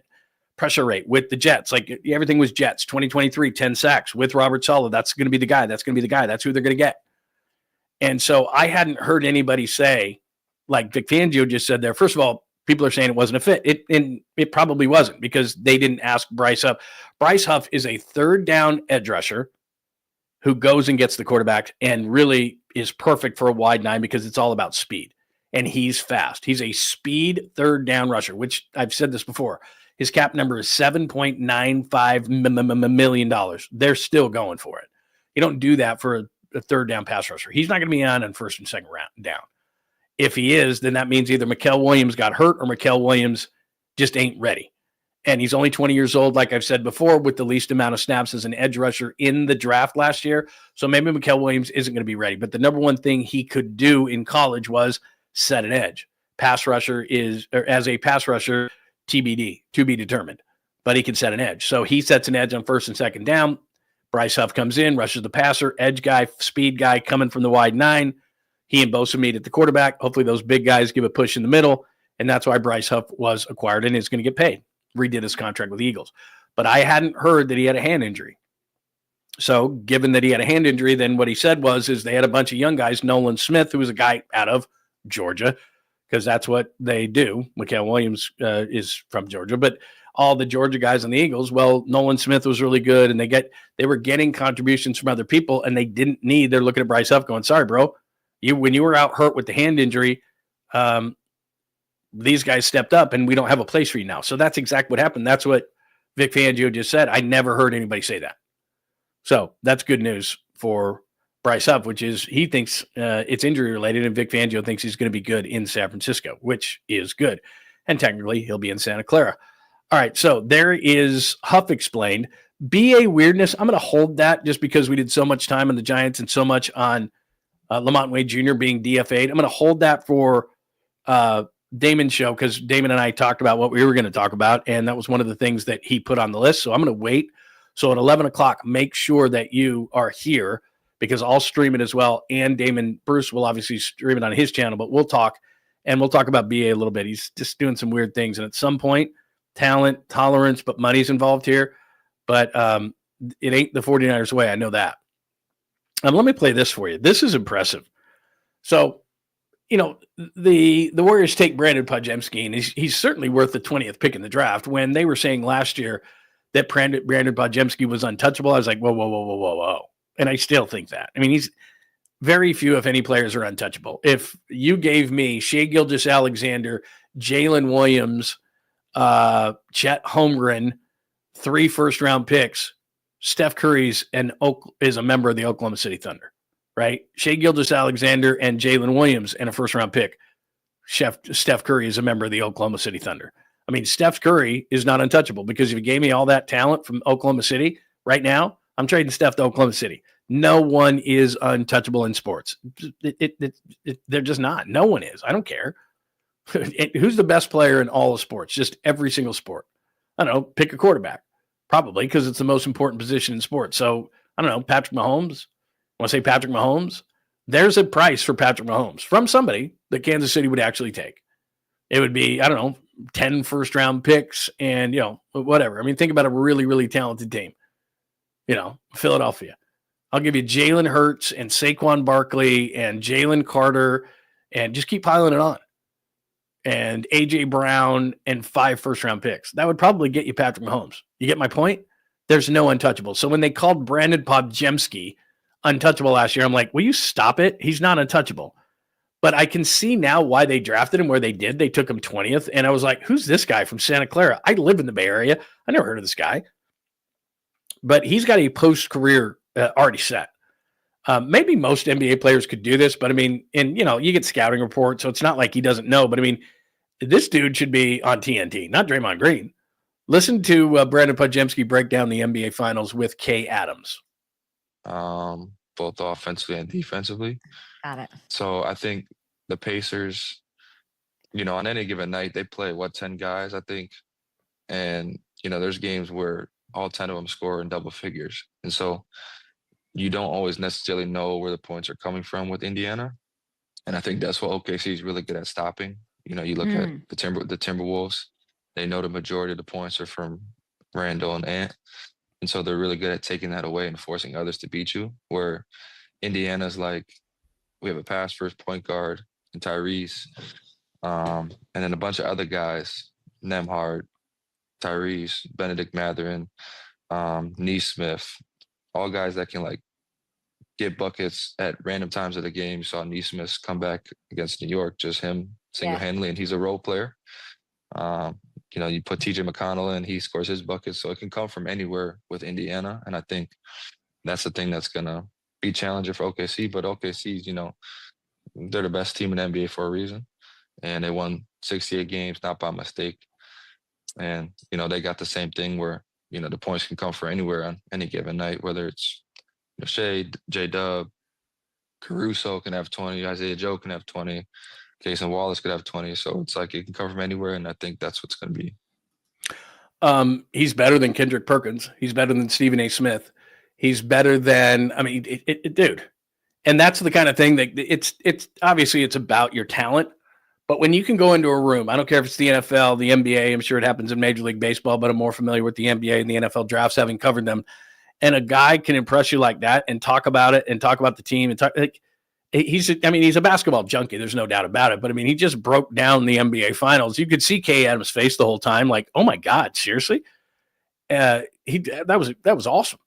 pressure rate with the Jets. Like everything was Jets. 2023, 10 sacks with Robert Saleh. That's going to be the guy. That's going to be the guy. That's who they're going to get. And so I hadn't heard anybody say, like Vic Fangio just said there. First of all, people are saying it wasn't a fit. It probably wasn't because they didn't ask BRYCE Huff. BRYCE Huff is a third down edge rusher who goes and gets the quarterback and really is perfect for a wide nine because it's all about speed. And he's fast. He's a speed third down rusher, which I've said this before. His cap number is $7.95 million. They're still going for it. You don't do that for a third down pass rusher. He's not going to be on first and second round down. If he is, then that means either Mikael Williams got hurt or Mikael Williams just ain't ready. And he's only 20 years old, like I've said before, with the least amount of snaps as an edge rusher in the draft last year. So maybe Mikael Williams isn't going to be ready. But the number one thing he could do in college was set an edge. Pass rusher is, or as a pass rusher, TBD, to be determined. But he can set an edge. So he sets an edge on first and second down. BRYCE Huff comes in, rushes the passer, edge guy, speed guy coming from the wide nine. He and Bosa meet at the quarterback. Hopefully those big guys give a push in the middle. And that's why BRYCE Huff was acquired and is going to get paid. Redid his contract with the Eagles. But I hadn't heard that he had a hand injury. So given that he had a hand injury, then what he said is they had a bunch of young guys, Nolan Smith, who was a guy out of Georgia, because that's what they do. Mikael Williams is from Georgia, but all the Georgia guys on the Eagles, well, Nolan Smith was really good, and they were getting contributions from other people, and they didn't need. They're looking at BRYCE Huff going, sorry, bro, when you were out hurt with the hand injury, these guys stepped up, and we don't have a place for you now. So that's exactly what happened. That's what Vic Fangio just said. I never heard anybody say that. So that's good news for BRYCE Huff, which is he thinks it's injury related, and Vic Fangio thinks he's going to be good in San Francisco, which is good. And technically, he'll be in Santa Clara. All right, so there is Huff explained. BA weirdness, I'm going to hold that just because we did so much time on the Giants and so much on Lamont Wade Jr. being DFA'd. I'm going to hold that for Damon's show because Damon and I talked about what we were going to talk about, and that was one of the things that he put on the list. So I'm going to wait. So at 11 o'clock, make sure that you are here because I'll stream it as well. And Damon Bruce will obviously stream it on his channel, but we'll talk, and we'll talk about BA a little bit. He's just doing some weird things. And at some point, talent, tolerance, but money's involved here. But it ain't the 49ers way. I know that. Let me play this for you. This is impressive. So, the Warriors take Brandon Podziemski, and he's certainly worth the 20th pick in the draft. When they were saying last year that Brandon Podziemski was untouchable, I was like, whoa. And I still think that. I mean, he's very few, if any, players are untouchable. If you gave me 𝐬𝐿GILGEOUS-ALEXANDER, Jalen Williams, Chet Holmgren, 3 first-round picks, Steph Curry's is a member of the Oklahoma City Thunder, right? 𝐬𝐿GILGEOUS-ALEXANDER and Jalen Williams and a first-round pick. Steph Curry is a member of the Oklahoma City Thunder. I mean, Steph Curry is not untouchable because if you gave me all that talent from Oklahoma City right now, I'm trading Steph to Oklahoma City. No one is untouchable in sports. They're just not. No one is. I don't care. Who's the best player in all of sports? Just every single sport. I don't know. Pick a quarterback. Probably because it's the most important position in sports. So, I don't know. Patrick Mahomes. I want to say Patrick Mahomes. There's a price for Patrick Mahomes from somebody that Kansas City would actually take. It would be, 10 first-round picks and, whatever. I mean, think about a really, really talented team. Philadelphia. I'll give you Jalen Hurts and Saquon Barkley and Jalen Carter and just keep piling it on. And A.J. Brown and 5 first-round picks. That would probably get you Patrick Mahomes. You get my point? There's no untouchable. So when they called Brandon Podziemski untouchable last year, I'm like, will you stop it? He's not untouchable. But I can see now why they drafted him where they did. They took him 20th. And I was like, who's this guy from Santa Clara? I live in the Bay Area. I never heard of this guy. But he's got a post-career already set. Maybe most NBA players could do this, but I mean, and you get scouting reports, so it's not like he doesn't know. But I mean, this dude should be on TNT, not Draymond Green. Listen to Brandon Podziemski break down the NBA Finals with Kay Adams. Both offensively and defensively. Got it. So I think the Pacers, on any given night, they play 10 guys, I think. And, there's games where all 10 of them score in double figures. And so you don't always necessarily know where the points are coming from with Indiana. And I think that's what OKC is really good at stopping. You know, you look at the Timberwolves, they know the majority of the points are from Randall and Ant. And so they're really good at taking that away and forcing others to beat you, where Indiana's like, we have a pass first point guard and Tyrese, and then a bunch of other guys, Nembhard, Tyrese, Benedict Mathurin, Neesmith, all guys that can like get buckets at random times of the game. You saw Neesmith's come back against New York, just him single-handedly, and he's a role player. You know, you put TJ McConnell in, he scores his buckets, so it can come from anywhere with Indiana. And I think that's the thing that's going to be challenging for OKC. But OKC's, you know, they're the best team in the NBA for a reason. And they won 68 games, not by mistake. And, you know, they got the same thing where, you know, the points can come from anywhere on any given night, whether it's, you know, Shea, J-Dub, Caruso can have 20, Isaiah Joe can have 20. Jason Wallace could have 20, so it's like it can come from anywhere, and I think that's what's going to be. He's better than Kendrick Perkins. He's better than Stephen A. Smith. He's better than, I mean, dude. And that's the kind of thing that it's obviously it's about your talent, but when you can go into a room, I don't care if it's the NFL, the NBA, I'm sure it happens in Major League Baseball, but I'm more familiar with the NBA and the NFL drafts, having covered them, and a guy can impress you like that and talk about it and talk about the team and talk like, he's a basketball junkie. There's no doubt about it. But I mean, he just broke down the NBA finals. You could see Kay Adams' face the whole time. Like, oh my God, seriously? That was awesome.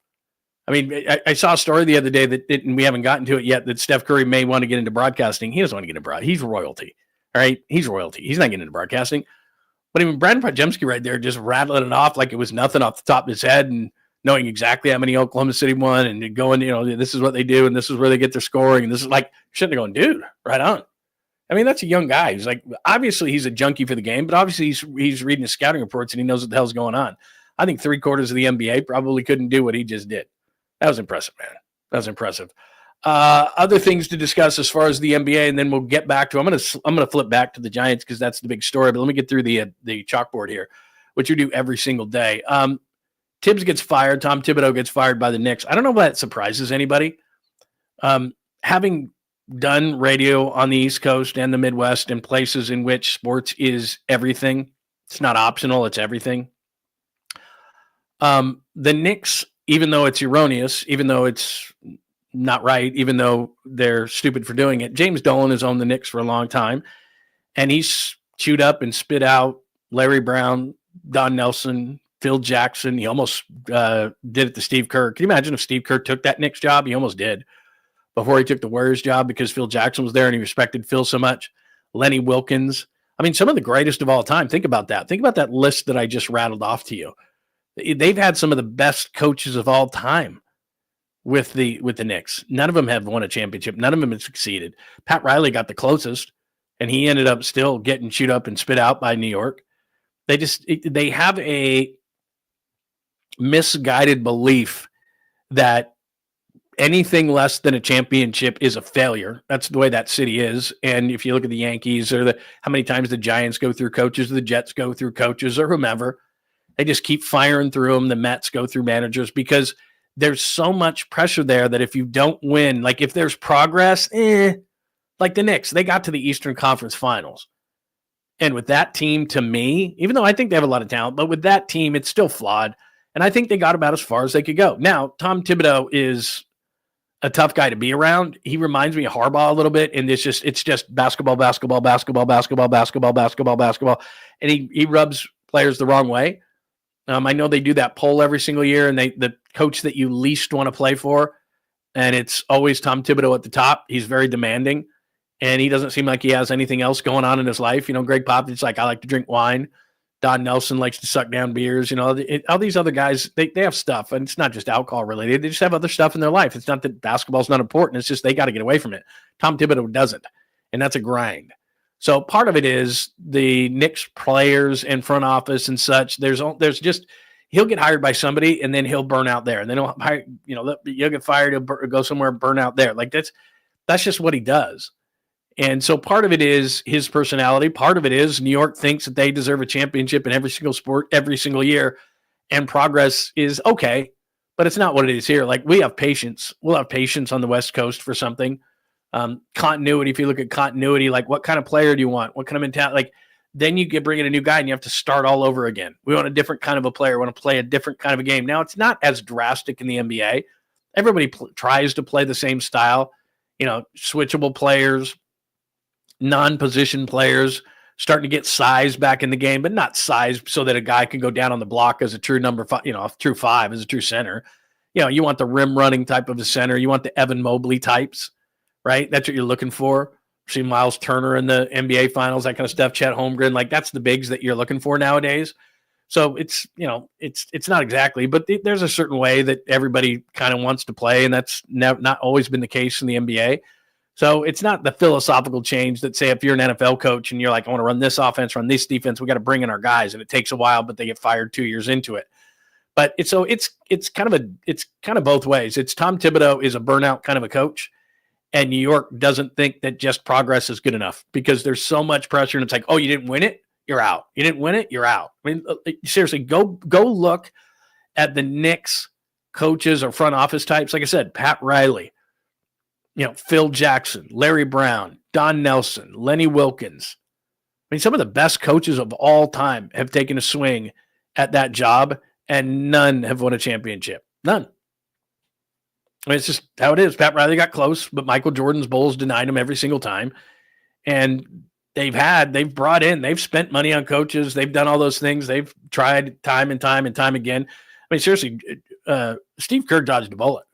I mean, I saw a story the other day and we haven't gotten to it yet, that Steph Curry may want to get into broadcasting. He doesn't want to get into broadcasting. He's royalty. All right. He's royalty. He's not getting into broadcasting. But even Brandon Podziemski right there, just rattling it off like it was nothing off the top of his head, and knowing exactly how many Oklahoma City won, and going, you know, this is what they do, and this is where they get their scoring, and this is like, shit, they're going, dude, right on. I mean, that's a young guy. He's like, obviously he's a junkie for the game, but obviously he's reading his scouting reports and he knows what the hell's going on. I think 3/4 of the NBA probably couldn't do what he just did. That was impressive, man. That was impressive. Other things to discuss as far as the NBA, and then we'll get back to, I'm gonna flip back to the Giants because that's the big story. But let me get through the chalkboard here, which you do every single day. Tibbs gets fired. Tom Thibodeau gets fired by the Knicks. I don't know if that surprises anybody. Having done radio on the East Coast and the Midwest in places in which sports is everything, it's not optional, it's everything. The Knicks, even though it's erroneous, even though it's not right, even though they're stupid for doing it, James Dolan has owned the Knicks for a long time, and he's chewed up and spit out Larry Brown, Don Nelson, Phil Jackson. He almost did it to Steve Kerr. Can you imagine if Steve Kerr took that Knicks job? He almost did before he took the Warriors job because Phil Jackson was there and he respected Phil so much. Lenny Wilkins. I mean, some of the greatest of all time. Think about that. Think about that list that I just rattled off to you. They've had some of the best coaches of all time with the Knicks. None of them have won a championship. None of them have succeeded. Pat Riley got the closest, and he ended up still getting chewed up and spit out by New York. They have a misguided belief that anything less than a championship is a failure. That's the way that city is. And if you look at the Yankees or how many times the Giants go through coaches, or the Jets go through coaches, or whomever, they just keep firing through them. The Mets go through managers because there's so much pressure there that if you don't win, like if there's progress, like the Knicks, they got to the Eastern Conference Finals. And with that team, to me, even though I think they have a lot of talent, but with that team, it's still flawed. And I think they got about as far as they could go. Now, Tom Thibodeau is a tough guy to be around. He reminds me of Harbaugh a little bit, and it's just basketball. And he rubs players the wrong way. I know they do that poll every single year, and the coach that you least want to play for, and it's always Tom Thibodeau at the top. He's very demanding, and he doesn't seem like he has anything else going on in his life. You know, Greg Popovich's like, I like to drink wine. Don Nelson likes to suck down beers. You know, all these other guys, they have stuff, and it's not just alcohol related. They just have other stuff in their life. It's not that basketball's not important. It's just they got to get away from it. Tom Thibodeau doesn't, and that's a grind. So part of it is the Knicks players and front office and such. There's just he'll get hired by somebody, and then he'll burn out there, and then he'll hire, you'll get fired. He'll go somewhere and burn out there. Like that's just what he does. And so part of it is his personality. Part of it is New York thinks that they deserve a championship in every single sport, every single year. and progress is okay, but it's not what it is here. Like, we have patience. We'll have patience on the West Coast for something. Continuity, if you look at continuity, like what kind of player do you want? What kind of mentality? Like, then you bring in a new guy and you have to start all over again. We want a different kind of a player. We want to play a different kind of a game. Now, it's not as drastic in the NBA. Everybody tries to play the same style, switchable players, non-position players, starting to get size back in the game, but not size so that a guy can go down on the block as a true number five, a true five, as a true center. You want the rim running type of a center. You want the Evan Mobley types, right? That's what you're looking for. See Miles Turner in the NBA finals, that kind of stuff, Chet Holmgren, like that's the bigs that you're looking for nowadays. So it's not exactly, but there's a certain way that everybody kind of wants to play, and that's not always been the case in the NBA. So it's not the philosophical change that, say, if you're an NFL coach and you're like, I want to run this offense, run this defense, we got to bring in our guys, and it takes a while, but they get fired 2 years into it. But it's kind of both ways. It's Tom Thibodeau is a burnout kind of a coach, and New York doesn't think that just progress is good enough because there's so much pressure, and it's like, oh, you didn't win it, you're out. You didn't win it, you're out. I mean, seriously, go look at the Knicks coaches or front office types. Like I said, Pat Riley, Phil Jackson, Larry Brown, Don Nelson, Lenny Wilkins. I mean, some of the best coaches of all time have taken a swing at that job, and none have won a championship. None. I mean, it's just how it is. Pat Riley got close, but Michael Jordan's Bulls denied him every single time. And they've brought in, they've spent money on coaches. They've done all those things. They've tried time and time and time again. I mean, seriously, Steve Kerr dodged a bullet.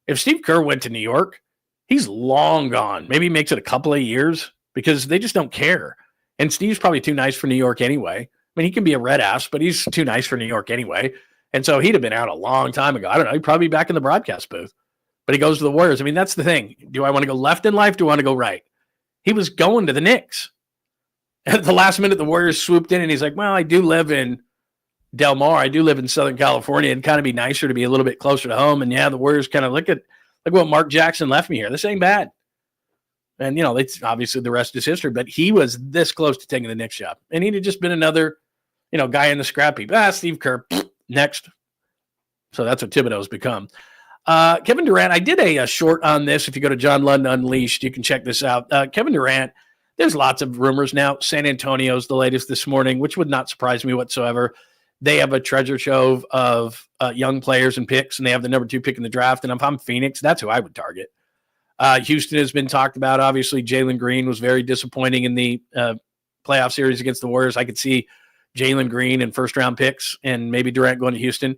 If Steve Kerr went to New York, he's long gone. Maybe he makes it a couple of years because they just don't care. And Steve's probably too nice for New York anyway. I mean, he can be a red ass, but he's too nice for New York anyway. And so he'd have been out a long time ago. I don't know. He'd probably be back in the broadcast booth. But he goes to the Warriors. I mean, that's the thing. Do I want to go left in life? Do I want to go right? He was going to the Knicks. At the last minute, the Warriors swooped in, and he's like, well, I do live in Del Mar. I do live in Southern California. It'd kind of be nicer to be a little bit closer to home. And, yeah, the Warriors kind of look what Mark Jackson left me here. This ain't bad. And, it's obviously the rest is history. But he was this close to taking the Knicks job. And he'd have just been another, guy in the scrap heap. Steve Kerr, next. So that's what Thibodeau's become. Kevin Durant, I did a short on this. If you go to John Lund Unleashed, you can check this out. Kevin Durant, there's lots of rumors now. San Antonio's the latest this morning, which would not surprise me whatsoever. They have a treasure trove of young players and picks, and they have the number 2 pick in the draft. And if I'm Phoenix, that's who I would target. Houston has been talked about. Obviously, Jalen Green was very disappointing in the playoff series against the Warriors. I could see Jalen Green and first-round picks and maybe Durant going to Houston.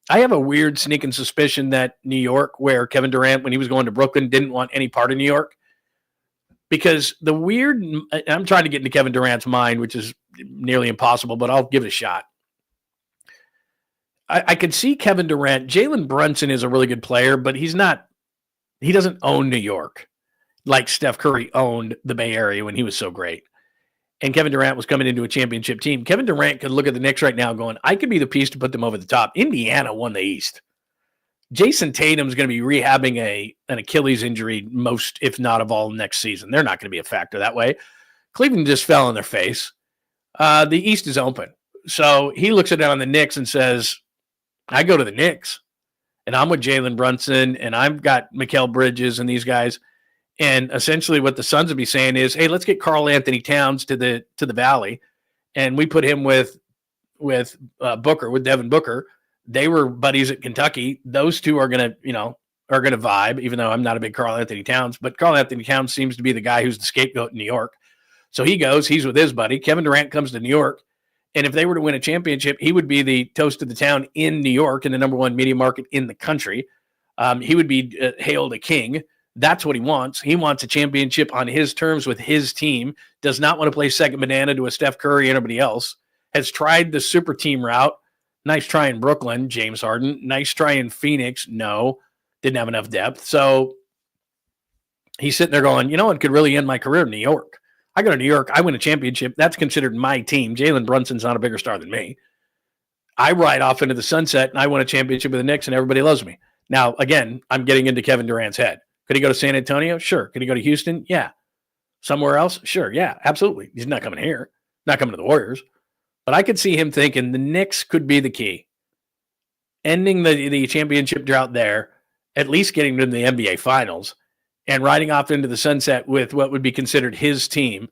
I have a weird sneaking suspicion that New York, where Kevin Durant, when he was going to Brooklyn, didn't want any part of New York. Because I'm trying to get into Kevin Durant's mind, which is nearly impossible, but I'll give it a shot. I could see Kevin Durant. Jalen Brunson is a really good player, but he doesn't own New York like Steph Curry owned the Bay Area when he was so great. And Kevin Durant was coming into a championship team. Kevin Durant could look at the Knicks right now going, I could be the piece to put them over the top. Indiana won the East. Jason Tatum's going to be rehabbing an Achilles injury most, if not of all, next season. They're not going to be a factor that way. Cleveland just fell on their face. The East is open. So he looks at it on the Knicks and says, I go to the Knicks, and I'm with Jalen Brunson, and I've got Mikal Bridges and these guys. And essentially what the Suns would be saying is, hey, let's get Karl Anthony Towns to the Valley, and we put him with Devin Booker. They were buddies at Kentucky. Those two are gonna vibe, even though I'm not a big Karl Anthony Towns, but Karl Anthony Towns seems to be the guy who's the scapegoat in New York. So he's with his buddy. Kevin Durant comes to New York, and if they were to win a championship, he would be the toast of the town in New York, in the number 1 media market in the country. He would be hailed a king. That's what he wants. He wants a championship on his terms with his team, does not want to play second banana to a Steph Curry or anybody else, has tried the super team route. Nice try in Brooklyn, James Harden. Nice try in Phoenix. No, didn't have enough depth. So he's sitting there going, it could really end my career in New York. I go to New York, I win a championship. That's considered my team. Jalen Brunson's not a bigger star than me. I ride off into the sunset, and I win a championship with the Knicks, and everybody loves me. Now, again, I'm getting into Kevin Durant's head. Could he go to San Antonio? Sure. Could he go to Houston? Yeah. Somewhere else? Sure. Yeah, absolutely. He's not coming here. Not coming to the Warriors. But I could see him thinking the Knicks could be the key. ending the championship drought there, at least getting to the NBA Finals, and riding off into the sunset with what would be considered his team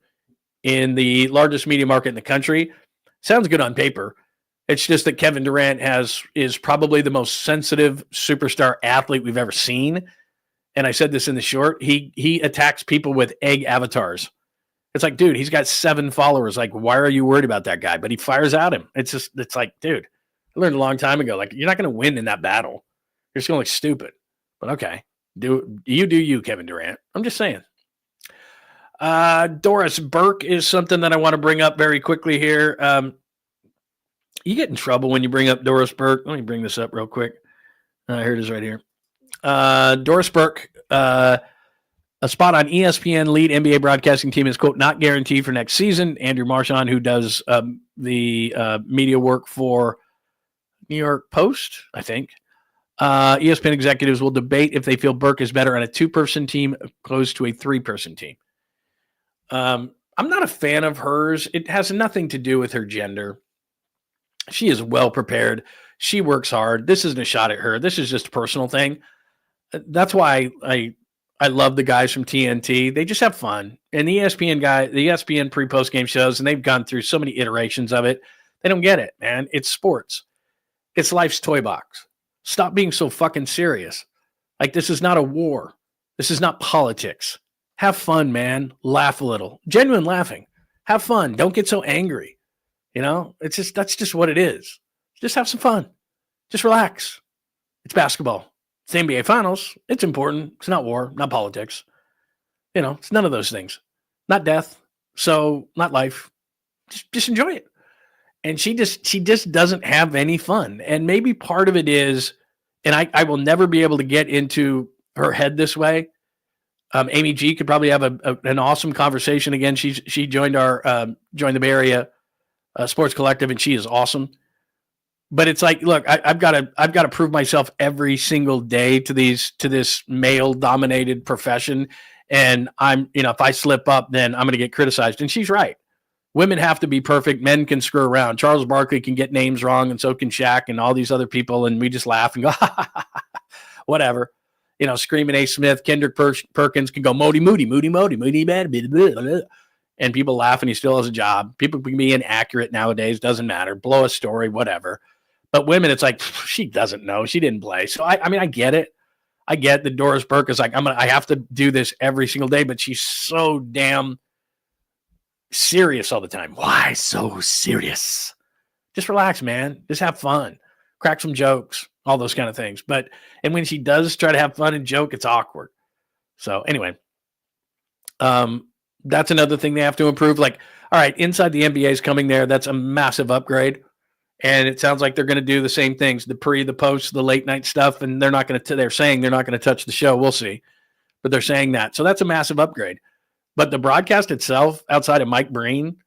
in the largest media market in the country. Sounds good on paper. It's just that Kevin Durant is probably the most sensitive superstar athlete we've ever seen. And I said this in the short. He attacks people with egg avatars. It's like, dude, he's got 7 followers. Like, why are you worried about that guy? But he fires at him. It's like, dude, I learned a long time ago. Like, you're not going to win in that battle. You're just going to look stupid. But okay, do you, Kevin Durant. I'm just saying. Doris Burke is something that I want to bring up very quickly here. You get in trouble when you bring up Doris Burke. Let me bring this up real quick. Here it is right here. Doris Burke, a spot on ESPN lead NBA broadcasting team is, quote, not guaranteed for next season. Andrew Marchand, who does the media work for New York Post, I think. ESPN executives will debate if they feel Burke is better on a 2-person team opposed to a 3-person team. I'm not a fan of hers. It has nothing to do with her gender. She is well prepared. She works hard. This isn't a shot at her. This is just a personal thing. That's why I love the guys from TNT. They just have fun. And the ESPN pre-post game shows, and they've gone through so many iterations of it. They don't get it, man. It's sports. It's life's toy box. Stop being so fucking serious. Like, this is not a war. This is not politics. Have fun, man. Laugh a little. Genuine laughing. Have fun. Don't get so angry. You know, that's just what it is. Just have some fun. Just relax. It's basketball. It's the NBA Finals. It's important. It's not war, not politics. You know, it's none of those things. Not death. So not life. Just enjoy it. And she just doesn't have any fun. And maybe part of it is, and I will never be able to get into her head this way. Amy G could probably have an awesome conversation again. She joined joined the Bay Area Sports Collective, and she is awesome. But it's like, look, I've got to prove myself every single day to this male dominated profession, and if I slip up, then I'm going to get criticized. And she's right. Women have to be perfect. Men can screw around. Charles Barkley can get names wrong, and so can Shaq and all these other people, and we just laugh and go, whatever. You know, Screaming A. Smith, Kendrick Perkins can go Moody, bad, and people laugh, and he still has a job. People can be inaccurate nowadays. Doesn't matter. Blow a story, whatever. But women, it's like, she doesn't know. She didn't play. So, I mean, I get it. I get that Doris Burke is like, I have to do this every single day, but she's so damn serious all the time. Why so serious? Just relax, man. Just have fun. Crack some jokes, all those kind of things. And when she does try to have fun and joke, it's awkward. So anyway, that's another thing they have to improve. Like, all right, Inside the NBA is coming there. That's a massive upgrade. And it sounds like they're going to do the same things, the pre, the post, the late night stuff. And they're saying they're not going to touch the show. We'll see. But they're saying that. So that's a massive upgrade. But the broadcast itself, outside of Mike Breen,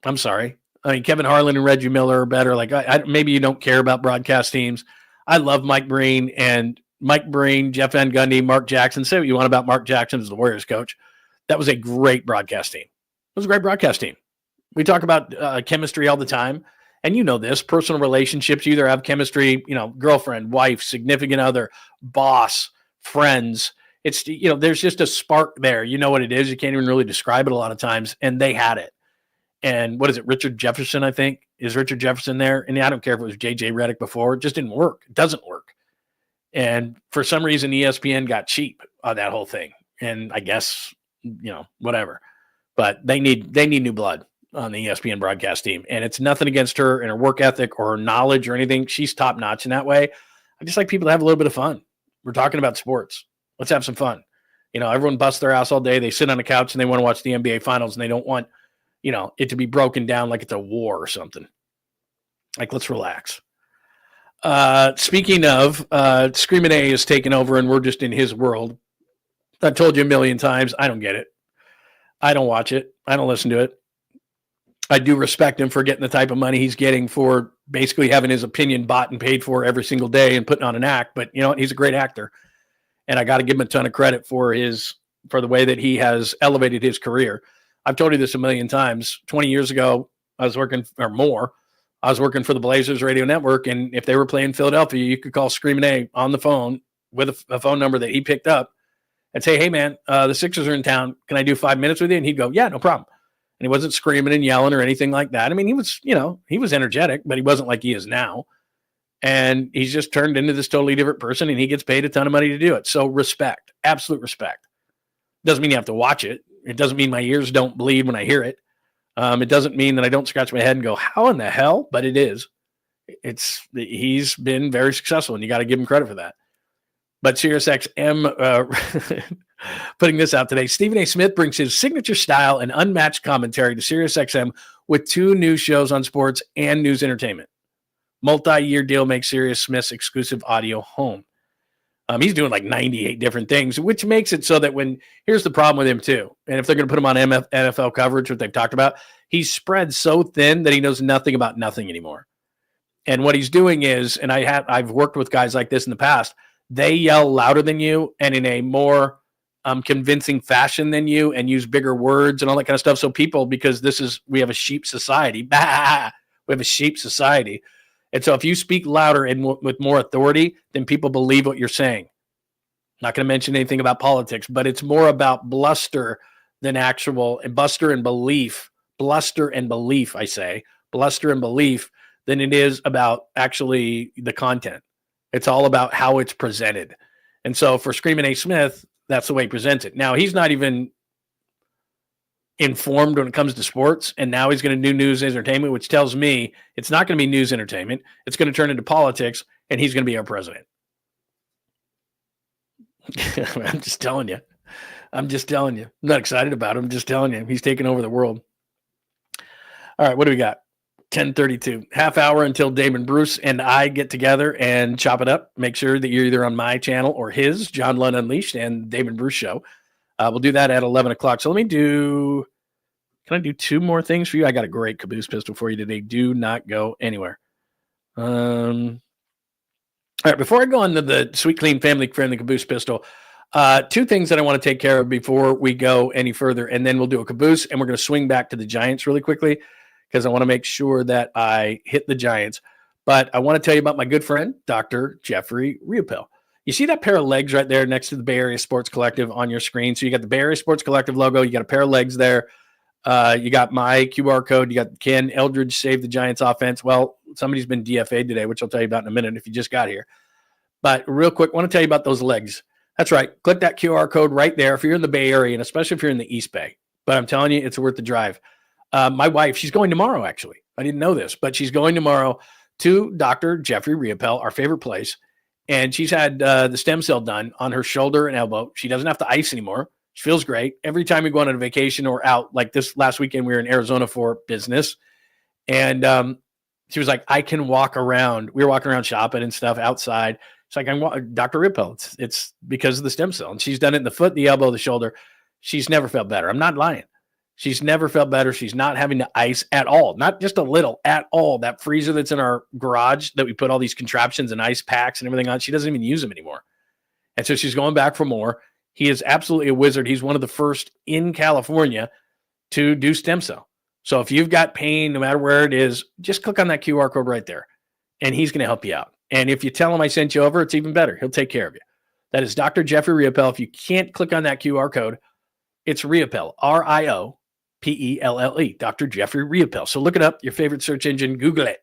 I'm sorry. I mean, Kevin Harlan and Reggie Miller are better. Like, maybe you don't care about broadcast teams. I love Mike Breen, Jeff Van Gundy, Mark Jackson. Say what you want about Mark Jackson as the Warriors coach. That was a great broadcast team. It was a great broadcast team. We talk about chemistry all the time. And you know this, personal relationships, you either have chemistry, girlfriend, wife, significant other, boss, friends. It's, there's just a spark there. You know what it is. You can't even really describe it a lot of times. And they had it. And what is it? Richard Jefferson, I think. Is Richard Jefferson there? And I don't care if it was J.J. Redick before. It just didn't work. It doesn't work. And for some reason, ESPN got cheap on that whole thing. And I guess, whatever. But they need new blood on the ESPN broadcast team. And it's nothing against her and her work ethic or her knowledge or anything. She's top notch in that way. I just like people to have a little bit of fun. We're talking about sports. Let's have some fun. Everyone busts their ass all day. They sit on the couch and they want to watch the NBA Finals, and they don't want, it to be broken down like it's a war or something. Like, let's relax. Speaking of, Screaming A is taking over and we're just in his world. I've told you a million times, I don't get it. I don't watch it. I don't listen to it. I do respect him for getting the type of money he's getting for basically having his opinion bought and paid for every single day and putting on an act. But you know what? He's a great actor. And I got to give him a ton of credit for the way that he has elevated his career. I've told you this a million times. 20 years ago, I was working, or more, I was working for the Blazers radio network, and if they were playing Philadelphia, you could call Screaming A on the phone with a phone number that he picked up and say, hey, man, the Sixers are in town. Can I do 5 minutes with you? And he'd go, yeah, no problem. And he wasn't screaming and yelling or anything like that. I mean, he was energetic, but he wasn't like he is now. And he's just turned into this totally different person, and he gets paid a ton of money to do it. So respect, absolute respect. Doesn't mean you have to watch it. It doesn't mean my ears don't bleed when I hear it. It doesn't mean that I don't scratch my head and go, how in the hell? But it is. He's been very successful, and you got to give him credit for that. But SiriusXM putting this out today. Stephen A. Smith brings his signature style and unmatched commentary to SiriusXM with 2 new shows on sports and news entertainment. Multi-year deal makes Sirius Smith's exclusive audio home. He's doing like 98 different things, which makes it so that here's the problem with him too. And if they're going to put him on NFL coverage, what they've talked about, he's spread so thin that he knows nothing about nothing anymore. And what he's doing is, and I've worked with guys like this in the past, they yell louder than you and in a more convincing fashion than you and use bigger words and all that kind of stuff. So people, because we have a sheep society, we have a sheep society. And so if you speak louder and with more authority, then people believe what you're saying. Not going to mention anything about politics, but it's more about bluster than actual bluster and belief, I say, bluster and belief than it is about actually the content. It's all about how it's presented. And so for Screaming A. Smith, that's the way he presents it. Now, he's not even informed when it comes to sports, and now he's going to do news entertainment, which tells me it's not going to be news entertainment. It's going to turn into politics, and he's going to be our president. I'm just telling you. I'm not excited about him. I'm just telling you. He's taking over the world. All right, what do we got? 10:32. Half hour until Damon Bruce and I get together and chop it up. Make sure that you're either on my channel or his, John Lund Unleashed and Damon Bruce Show. We'll do that at 11 o'clock. So can I do 2 more things for you? I got a great caboose pistol for you today. Do not go anywhere. All right, before I go on to the sweet, clean, family-friendly caboose pistol, 2 things that I want to take care of before we go any further, and then we'll do a caboose, and we're going to swing back to the Giants really quickly because I want to make sure that I hit the Giants. But I want to tell you about my good friend, Dr. Jeffrey Riopel. You see that pair of legs right there next to the Bay Area Sports Collective on your screen? So you got the Bay Area Sports Collective logo. You got a pair of legs there. You got my QR code. You got Ken Eldridge Save the Giants offense. Well, somebody's been DFA'd today, which I'll tell you about in a minute if you just got here. But real quick, I want to tell you about those legs. That's right. Click that QR code right there if you're in the Bay Area, and especially if you're in the East Bay. But I'm telling you, it's worth the drive. My wife, she's going tomorrow, actually. I didn't know this, but she's going tomorrow to Dr. Jeffrey Riopel, our favorite place. And she's had the stem cell done on her shoulder and elbow. She doesn't have to ice anymore. She feels great. Every time we go on a vacation or out, like this last weekend, we were in Arizona for business. And she was like, I can walk around. We were walking around shopping and stuff outside. It's like, Dr. Riopel, it's because of the stem cell. And she's done it in the foot, the elbow, the shoulder. She's never felt better. I'm not lying. She's never felt better. She's not having to ice at all. Not just a little, at all. That freezer that's in our garage that we put all these contraptions and ice packs and everything on, she doesn't even use them anymore. And so she's going back for more. He is absolutely a wizard. He's one of the first in California to do stem cell. So if you've got pain, no matter where it is, just click on that QR code right there, and he's going to help you out. And if you tell him I sent you over, it's even better. He'll take care of you. That is Dr. Jeffrey Riopel. If you can't click on that QR code, it's Riopel, RIOPELLE, Dr. Jeffrey Riopel. So look it up, your favorite search engine, Google it.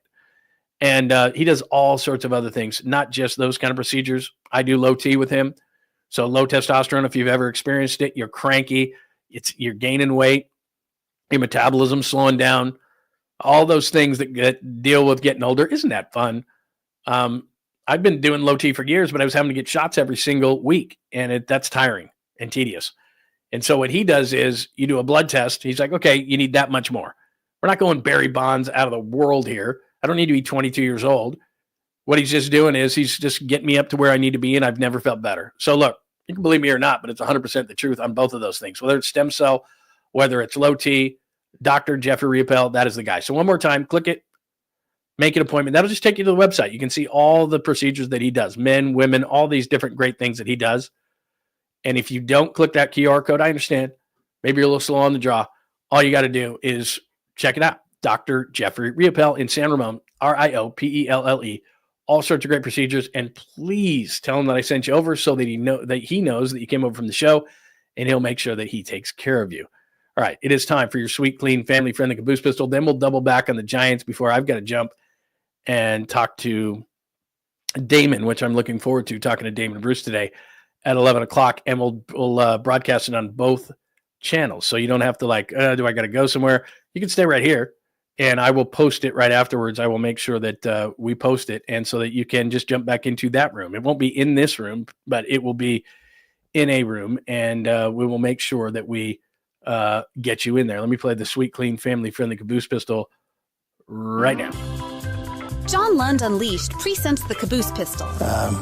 And he does all sorts of other things, not just those kind of procedures. I do low T with him. So low testosterone, if you've ever experienced it, you're cranky, you're gaining weight, your metabolism slowing down, all those things that deal with getting older. Isn't that fun? I've been doing low T for years, but I was having to get shots every single week, and that's tiring and tedious. And so what he does is you do a blood test. He's like, okay, you need that much more. We're not going Barry Bonds out of the world here. I don't need to be 22 years old. What he's just doing is he's just getting me up to where I need to be, and I've never felt better. So look, you can believe me or not, but it's 100% the truth on both of those things. Whether it's stem cell, whether it's low T, Dr. Jeffrey Riopel, that is the guy. So one more time, click it, make an appointment. That'll just take you to the website. You can see all the procedures that he does, men, women, all these different great things that he does. And if you don't click that QR code, I understand. Maybe you're a little slow on the draw. All you got to do is check it out. Dr. Jeffrey Riopel in San Ramon. RIOPELLE. All sorts of great procedures. And please tell him that I sent you over so that he knows that you came over from the show, and he'll make sure that he takes care of you. All right, it is time for your sweet, clean, family-friendly caboose pistol. Then we'll double back on the Giants before I've got to jump and talk to Damon, which I'm looking forward to, talking to Damon Bruce today at 11 o'clock. And we'll broadcast it on both channels. So you don't have to do I got to go somewhere? You can stay right here, and I will post it right afterwards. I will make sure that we post it, and so that you can just jump back into that room. It won't be in this room, but it will be in a room, and we will make sure that we get you in there. Let me play the sweet, clean, family-friendly caboose pistol right now. John Lund Unleashed presents the caboose pistol.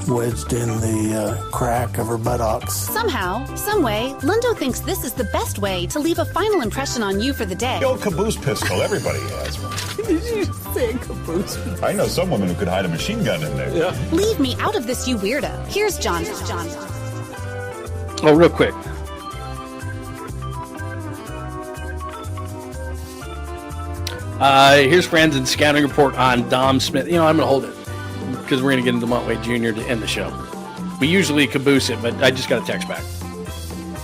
Wedged in the crack of her buttocks. Somehow, someway, Lundo thinks this is the best way to leave a final impression on you for the day. The old caboose pistol, everybody has one. Did you say caboose pistol? I know some women who could hide a machine gun in there. Yeah. Leave me out of this, you weirdo. Here's John. Oh, real quick. Here's Brandon's scouting report on Dom Smith. I'm going to hold it because we're going to get into Montway Jr. to end the show. We usually caboose it, but I just got a text back.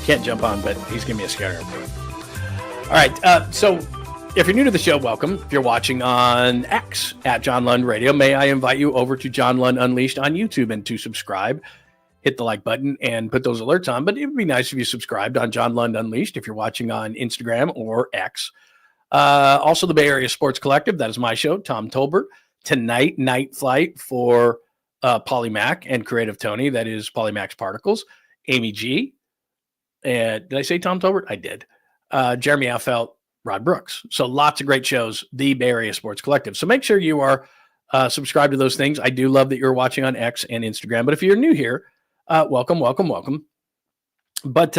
Can't jump on, but he's giving me a scouting report. All right. So if you're new to the show, welcome. If you're watching on X at John Lund Radio, may I invite you over to John Lund Unleashed on YouTube and to subscribe. Hit the like button and put those alerts on. But it would be nice if you subscribed on John Lund Unleashed if you're watching on Instagram or X. Also, the Bay Area Sports Collective. That is my show, Tom Tolbert. Tonight, Night Flight for Polymac and Creative Tony. That is Polymax Particles. Amy G. Did I say Tom Tolbert? I did. Jeremy Affelt, Rod Brooks. So lots of great shows, the Bay Area Sports Collective. So make sure you are subscribed to those things. I do love that you're watching on X and Instagram. But if you're new here, welcome. But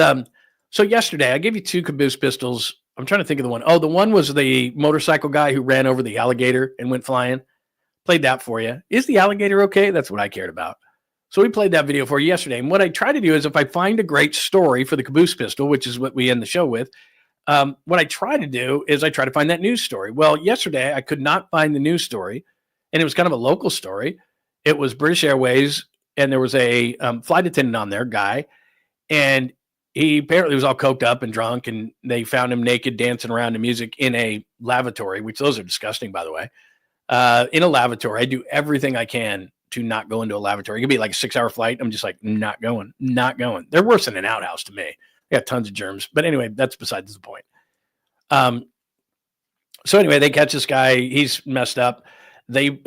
so yesterday, I gave you two caboose pistols. I'm trying to think of the one. Oh, the one was the motorcycle guy who ran over the alligator and went flying. Played that for you. Is the alligator okay? That's what I cared about. So we played that video for you yesterday. And what I try to do is if I find a great story for the caboose pistol, which is what we end the show with, what I try to do is I try to find that news story. Well, yesterday I could not find the news story, and it was kind of a local story. It was British Airways, and there was a flight attendant on there, guy, and he apparently was all coked up and drunk, and they found him naked dancing around to music in a lavatory, which those are disgusting, by the way. In a lavatory, I do everything I can to not go into a lavatory. It could be like a 6-hour flight. I'm just like, not going. They're worse than an outhouse to me. They got tons of germs. But anyway, that's besides the point. So anyway, they catch this guy. He's messed up. They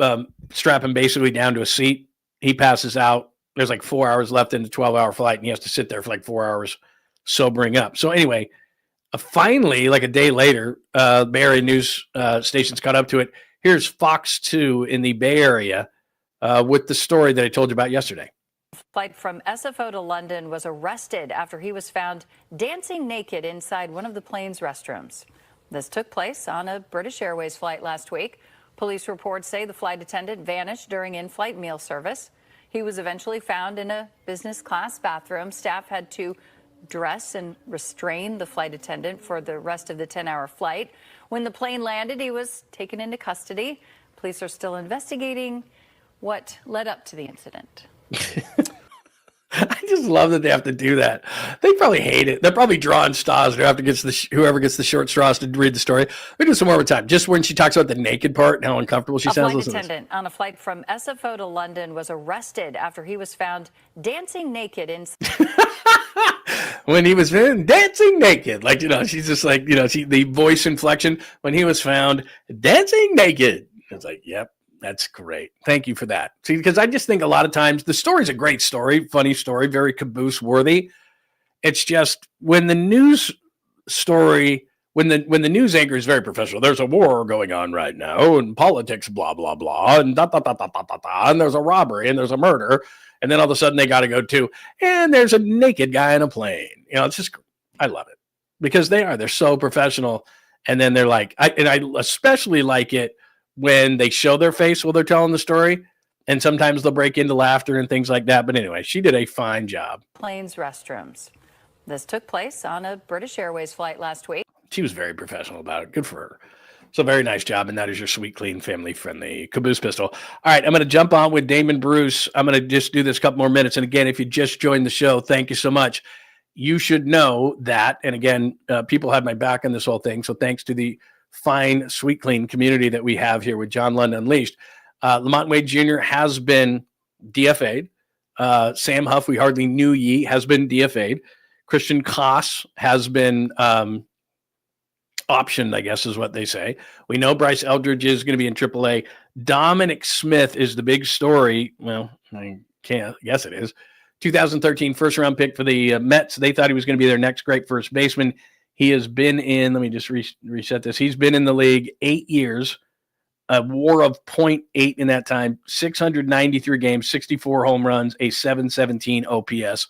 strap him basically down to a seat. He passes out. There's like 4 hours left in the 12-hour flight, and he has to sit there for like 4 hours sobering up. So anyway, finally, like a day later, Bay Area news stations caught up to it. Here's Fox 2 in the Bay Area with the story that I told you about yesterday. Flight from SFO to London was arrested after he was found dancing naked inside one of the plane's restrooms. This took place on a British Airways flight last week. Police reports say the flight attendant vanished during in-flight meal service. He was eventually found in a business class bathroom. Staff had to dress and restrain the flight attendant for the rest of the 10-hour flight. When the plane landed, he was taken into custody. Police are still investigating what led up to the incident. I just love that they have to do that. They probably hate it. They're probably drawing straws. Whoever gets the short straws to read the story. We do some more time. Just when she talks about the naked part and how uncomfortable she sounds. A flight attendant on a flight from SFO to London was arrested after he was found dancing naked in. When he was found dancing naked, she's just like, the voice inflection. When he was found dancing naked, it's like, yep. That's great. Thank you for that. See, because I just think a lot of times the story's a great story, funny story, very caboose worthy. It's just when the news story, when the news anchor is very professional, there's a war going on right now and politics, blah, blah, blah, and and there's a robbery and there's a murder. And then all of a sudden they got to go to, and there's a naked guy in a plane. It's just, I love it because they're so professional. And then they're like, I especially like it when they show their face while they're telling the story, and sometimes they'll break into laughter and things like that. But anyway, she did a fine job. Planes restrooms. This took place on a British Airways flight last week. She was very professional about it. Good for her. So very nice job, and that is your sweet, clean, family-friendly caboose pistol. All right, I'm going to jump on with Damon Bruce. I'm going to just do this a couple more minutes. And again, if you just joined the show, thank you so much. You should know that, and again, people had my back on this whole thing, so thanks to the fine, sweet, clean community that we have here with John Lund Unleashed. Lamont Wade Jr. has been DFA'd. Sam Huff, we hardly knew ye, has been DFA'd. Christian Koss has been optioned, I guess is what they say. We know Bryce Eldridge is going to be in AAA. Dominic Smith is the big story. Well, I can't guess it is. 2013 first-round pick for the Mets. They thought he was going to be their next great first baseman. He has been in, let me just reset this. He's been in the league 8 years, a WAR of 0.8 in that time, 693 games, 64 home runs, a 717 OPS.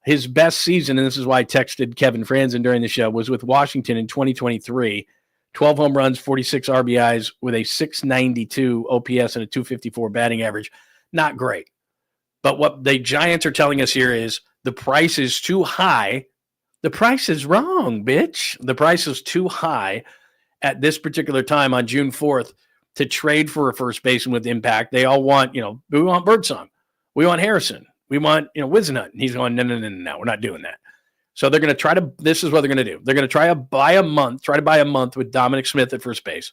His best season, and this is why I texted Kevin Franzen during the show, was with Washington in 2023. 12 home runs, 46 RBIs with a 692 OPS and a 254 batting average. Not great. But what the Giants are telling us here is the price is too high. The price is wrong, bitch. The price is too high at this particular time on June 4th to trade for a first baseman with impact. They all want, we want Birdsong. We want Harrison. We want, 𝐬𝐻𝐫𝐞. And he's going, no, we're not doing that. So they're going to try to, this is what they're going to do. They're going to try to buy a month with Dominic Smith at first base.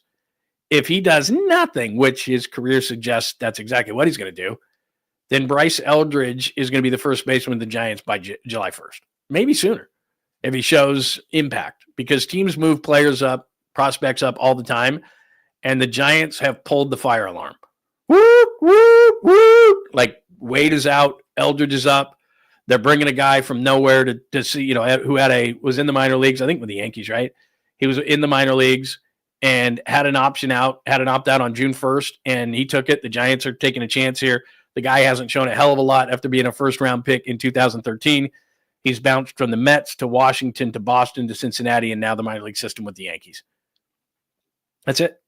If he does nothing, which his career suggests that's exactly what he's going to do, then Bryce Eldridge is going to be the first baseman of the Giants by July 1st. Maybe sooner if he shows impact, because teams move players up, prospects up all the time, and the Giants have pulled the fire alarm. Whoop, whoop, whoop. Like Wade is out, Eldridge is up. They're bringing a guy from nowhere to see, who was in the minor leagues, I think with the Yankees, right? He was in the minor leagues and had an opt out on June 1st, and he took it. The Giants are taking a chance here. The guy hasn't shown a hell of a lot after being a first-round pick in 2013. He's bounced from the Mets to Washington to Boston to Cincinnati, and now the minor league system with the Yankees. That's it.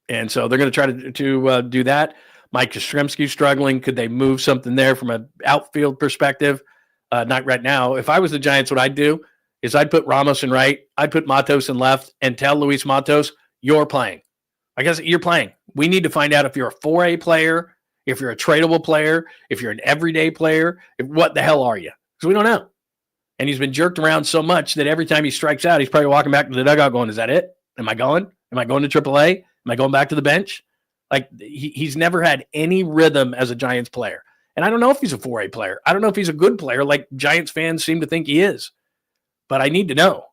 And so they're going to try to do that. Mike Yastrzemski's struggling. Could they move something there from an outfield perspective? Not right now. If I was the Giants, what I'd do is I'd put Ramos in right, I'd put Matos in left, and tell Luis Matos, you're playing. I guess you're playing. We need to find out if you're a 4A player, if you're a tradable player, if you're an everyday player, what the hell are you? Because we don't know. And he's been jerked around so much that every time he strikes out, he's probably walking back to the dugout going, is that it? Am I going? Am I going to AAA? Am I going back to the bench? Like, he's never had any rhythm as a Giants player. And I don't know if he's a 4A player. I don't know if he's a good player like Giants fans seem to think he is. But I need to know.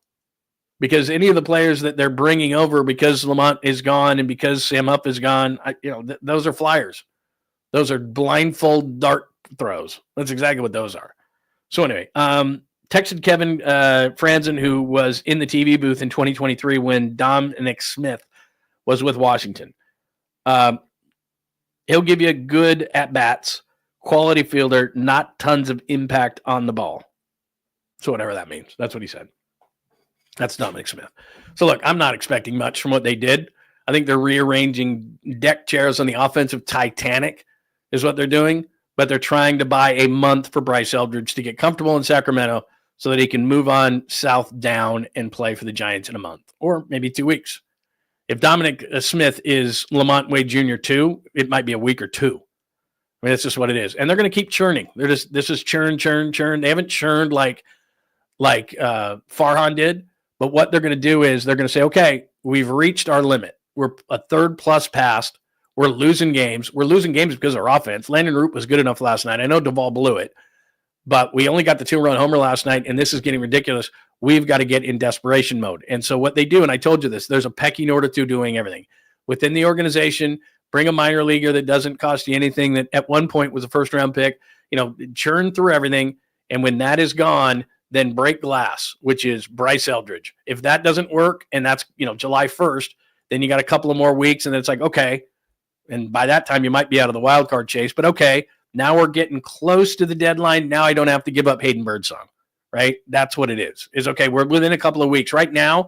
Because any of the players that they're bringing over because Lamont is gone and because Sam Huff is gone, those are flyers. Those are blindfold dart throws. That's exactly what those are. So anyway, texted Kevin Franzen, who was in the TV booth in 2023 when Dominic Smith was with Washington. He'll give you good at-bats, quality fielder, not tons of impact on the ball. So whatever that means. That's what he said. That's Dominic Smith. So look, I'm not expecting much from what they did. I think they're rearranging deck chairs on the offensive Titanic is what they're doing, but they're trying to buy a month for Bryce Eldridge to get comfortable in Sacramento so that he can move on south down and play for the Giants in a month or maybe 2 weeks. If Dominic Smith is Lamont Wade Jr. too, it might be a week or two. I mean, that's just what it is. And they're going to keep churning. This is churn. They haven't churned like Farhan did, but what they're going to do is they're going to say, okay, we've reached our limit. We're a third plus past. We're losing games. We're losing games because of our offense. Landon Roop was good enough last night. I know DOVAL blew it, but we only got the 2-run homer last night, and this is getting ridiculous. We've got to get in desperation mode. And so what they do, and I told you this, there's a pecking order to doing everything. Within the organization, bring a minor leaguer that doesn't cost you anything, that at one point was a first-round pick, churn through everything, and when that is gone, then break glass, which is Bryce Eldridge. If that doesn't work, and that's July 1st, then you got a couple of more weeks, and then it's like, okay, and by that time you might be out of the wild card chase, but okay, now we're getting close to the deadline. Now I don't have to give up Hayden Birdsong, right? That's what it is. Is okay, we're within a couple of weeks. Right now,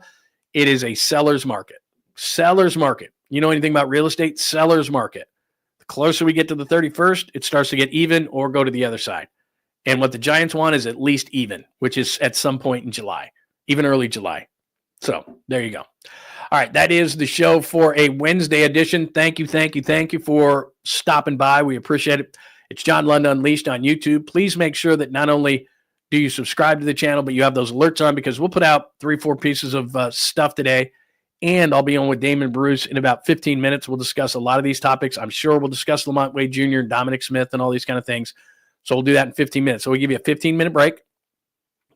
it is a seller's market. Seller's market. You know anything about real estate? Seller's market. The closer we get to the 31st, it starts to get even or go to the other side. And what the Giants want is at least even, which is at some point in July, even early July. So there you go. All right, that is the show for a Wednesday edition. Thank you for stopping by. We appreciate it. It's John Lund Unleashed on YouTube. Please make sure that not only do you subscribe to the channel, but you have those alerts on, because we'll put out 3-4 pieces of stuff today. And I'll be on with Damon Bruce in about 15 minutes. We'll discuss a lot of these topics. I'm sure we'll discuss Lamont Wade Jr. and Dominic Smith and all these kind of things. So we'll do that in 15 minutes. So we'll give you a 15-minute break.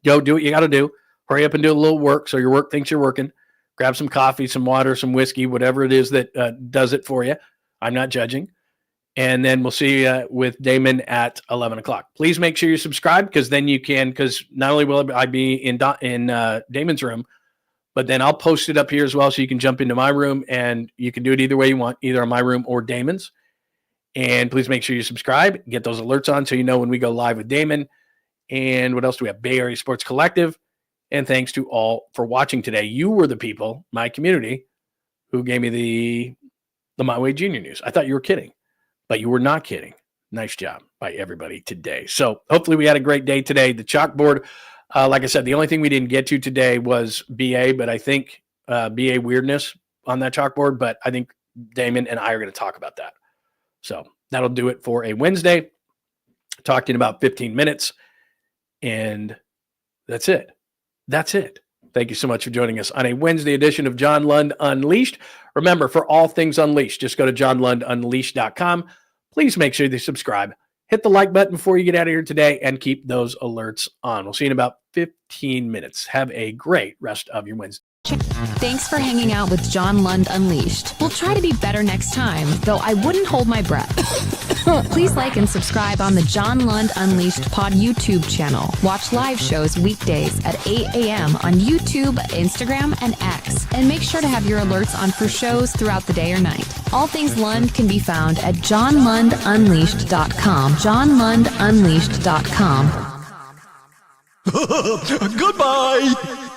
Go do what you got to do. Hurry up and do a little work so your work thinks you're working. Grab some coffee, some water, some whiskey, whatever it is that does it for you. I'm not judging. And then we'll see you with Damon at 11 o'clock. Please make sure you subscribe, because then you can, because not only will I be in Damon's room, but then I'll post it up here as well, so you can jump into my room, and you can do it either way you want, either in my room or Damon's. And please make sure you subscribe, get those alerts on so you know when we go live with Damon. And what else do we have? Bay Area Sports Collective. And thanks to all for watching today. You were the people, my community, who gave me the Lamont Wade Jr. news. I thought you were kidding, but you were not kidding. Nice job by everybody today. So hopefully we had a great day today. The chalkboard, like I said, the only thing we didn't get to today was BA, but I think BA weirdness on that chalkboard, but I think Damon and I are going to talk about that. So that'll do it for a Wednesday. Talked in about 15 minutes, and that's it. That's it. Thank you so much for joining us on a Wednesday edition of John Lund Unleashed. Remember, for all things Unleashed, just go to johnlundunleashed.com. Please make sure you subscribe. Hit the like button before you get out of here today, and keep those alerts on. We'll see you in about 15 minutes. Have a great rest of your Wednesday. Thanks for hanging out with John Lund Unleashed. We'll try to be better next time, though I wouldn't hold my breath. Please like and subscribe on the John Lund Unleashed Pod YouTube channel. Watch live shows weekdays at 8 a.m. on YouTube, Instagram, and X. And make sure to have your alerts on for shows throughout the day or night. All things Lund can be found at johnlundunleashed.com. johnlundunleashed.com. Goodbye!